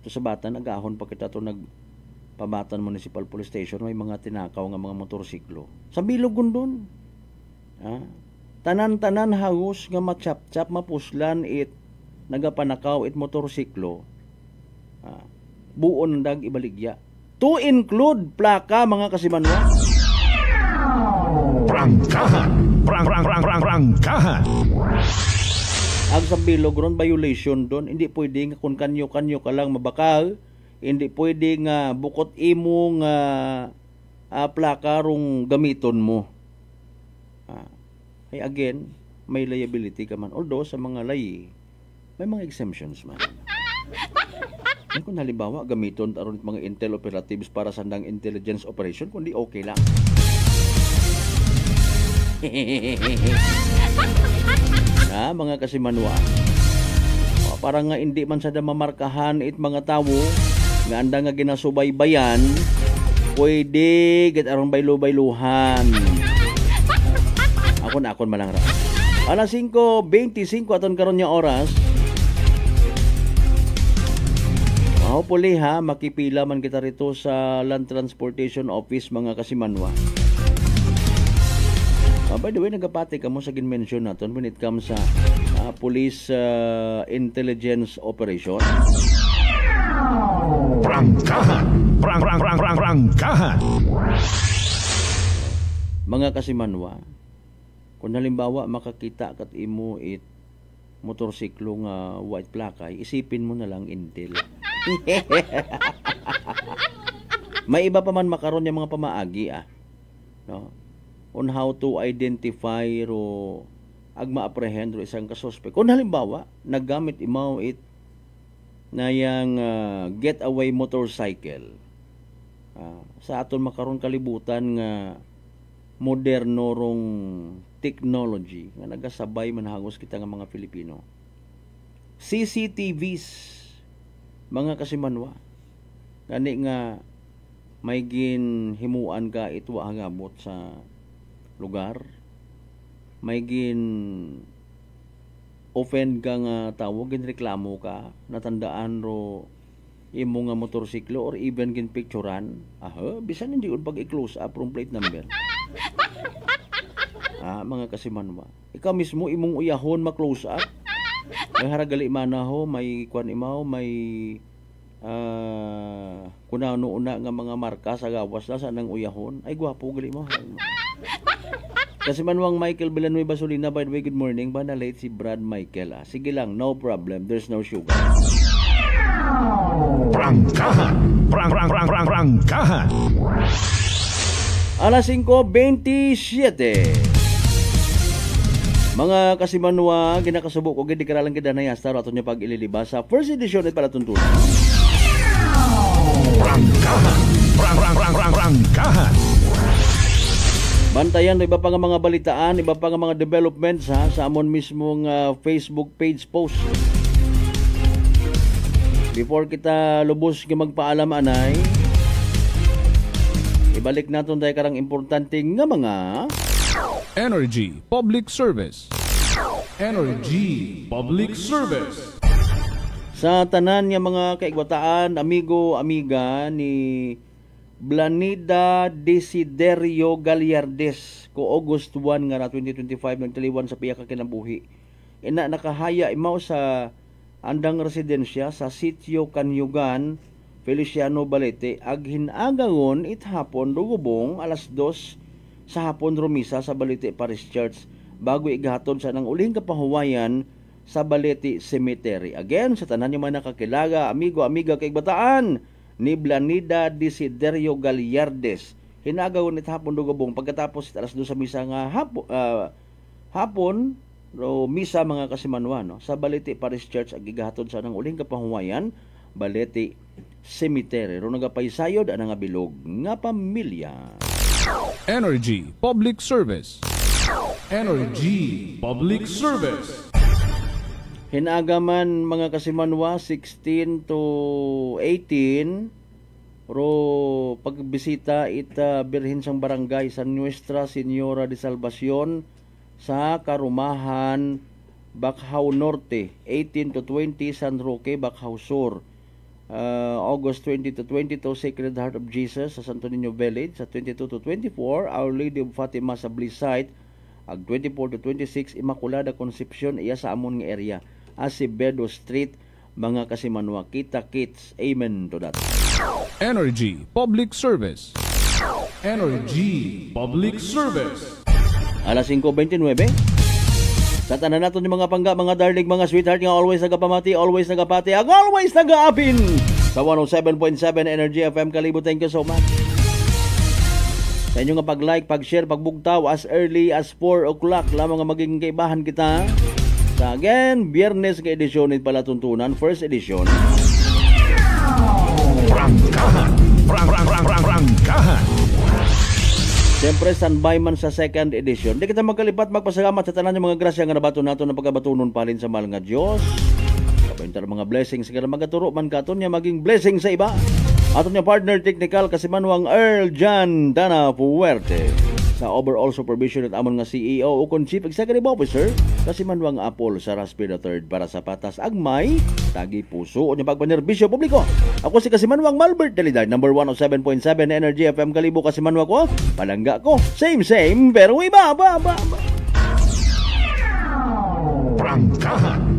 Speaker 1: To sa Batan, nag-ahon pa kita to nagpabatan Municipal Police Station, may mga tinakaw nga mga motorsiklo. Sa Bilogon doon. Tanan-tanan hagos nga matchap-chap, mapuslan nagapanakaw motorsiklo. Buon dag ibaligya. To include plaka, mga kasimanwa.
Speaker 15: Prangkahan. Prangkahan.
Speaker 1: Ang sa bilog ron, violation doon, hindi pwede nga kung kanyo-kanyo ka lang mabakal, hindi pwede nga bukot imo nga plaka rong gamiton mo. Again, may liability ka man. Although sa mga layi, may mga exemptions man. Kung halimbawa, gamiton aron mga intel operatives para sa sandang intelligence operation, kundi okay lang. Mga kasimanwa, parang nga hindi man sada mamarkahan mga tawo nga anda nga ginasubaybayan, pwede get aron baylo-bayluhan. Akon malang ra. Alas 5:25 aton karon nga oras. Puli ha, makipila man kita rito sa Land Transportation Office, mga kasimanwa. By the way, nagapati ka mo sa ginmention natin when it comes sa police intelligence operation.
Speaker 15: Prangkahan. Prangkahan.
Speaker 1: Mga kasimanwa, kung halimbawa makakita kat imo motorsiklo nga white plakay, isipin mo na lang intel. May iba pa man makaroon yung mga pamaagi no? On how to identify ag ma-apprehend isang kasuspek. Kung halimbawa naggamit imaw na yang getaway motorcycle, sa aton makaroon kalibutan nga moderno rong technology nga nagasabay man hagos kita nga mga Filipino. CCTVs, mga kasimanwa, gani nga may ginhimuan ka ito hangabot sa lugar, may offend ka nga tawag, ginreklamo ka, natandaan imo nga motorsiklo or even ginpicturan, bisan hindi pag i-close up from plate number. Mga kasimanwa, ikaw mismo imong uyahon ma-close up, may haragali manaho, may kwan imaw, may kunano una nga mga marka sa gawas na sa nang uyahon, ay gwapo gali mo. Kasi manwang Michael Villanueva Solina, by the way, good morning. Ba na late si Brad Michael? Sige lang, no problem. There's no sugar.
Speaker 15: Prangkahan. Prangkahan.
Speaker 1: Alas 5:27. Mga kasimanwa, ginakasubok o gindi karalang ganda na yasta ato niya pag ililibas sa first edition at palatuntunan.
Speaker 15: Prangkahan. Prangkahan.
Speaker 1: Bantayan iba pa nga mga balitaan, iba pa nga mga developments sa amon mismong Facebook page post. Before kita lubos nga magpaalam anay, ibalik naton tayo karang importante nga mga
Speaker 7: Energy Public Service. Energy Public Service.
Speaker 1: Sa tanan nga mga kaigwataan, amigo, amiga ni Blanida Desiderio Gallardes ko August 1 nga 2025 nagtaliwan sa piya ka kinabuhi. Nakahaya imaw sa andang residensya sa Sitio Kanyugan, Feliciano Balete. Aghin-agangon hapon rugubong alas 2 sa hapon rumisa sa Balete Parish Church bago igahatod sa nang uling kapahuwayan sa Balete Cemetery. Again, sa tanan yung mga nakakilaga, amigo, amiga kay Bataan, ni Blanida Desiderio Gallardes. Hinagaw nit hapon dugabong pagkatapos alas 2 sa misa nga hapon ro misa mga kasimanwa no sa Balete Parish Church ag gigahatod sa nang uling kapahuwayan Balete Cemetery. Ro nagapaysayod ang nga bilog nga pamilya.
Speaker 7: Energy Public Service. Energy Public Service.
Speaker 1: Hinagaman mga kasimanwa 16 to 18 ro pagbisita ita birhen sang barangay sa Nuestra Señora de Salvacion sa Karumahan, Bacau Norte, 18 to 20 San Roque, Bacau Sur. August 20 to 22 Sacred Heart of Jesus sa Santo Niño Village, sa 22 to 24 Our Lady of Fatima sa Blisite, ag 24 to 26 Immaculada Concepcion iya sa amon nga area. Acevedo Street, mga kasimanwa. Kita-kits. Amen to that.
Speaker 7: Energy Public Service. Energy Public Service.
Speaker 1: Alas 5:29. Sa tanan naton yung mga pangga, mga darling, mga sweetheart nga always nagapamati, always nagapati, ag always nagaapin sa 107.7 Energy FM Kalibo. Thank you so much. Sa inyo nga pag-like, pag-share, pagbugtaw as early as 4 o'clock lamang nga maging kaibahan kita. Sa again, Biyernes nga edisyon ni Palatuntunan, first edition.
Speaker 3: Prangkahan.
Speaker 1: Siyempre, standby man sa second edition. Di kita magkalipat, magpasalamat sa tanan yung mga grasya nga nabato nato na pagkabatunon palin sa mahal nga Diyos. Kapaintar mga blessings nga magaturo man katon niya maging blessing sa iba. Aton niya partner technical kasimanwang Earl John Dana Puerte. Sa overall supervision at amon nga CEO o kon Chief Executive Officer kasimanwang Apple sa Raspberry III para sa patas agmay tagi puso o pagpanerbisyo publiko. Ako si kasimanwang Malbert Dalidad, number 107.7 Energy FM Kalibo. Kasimanwa ko, palangga ko, same pero iba.
Speaker 3: Prangkahan.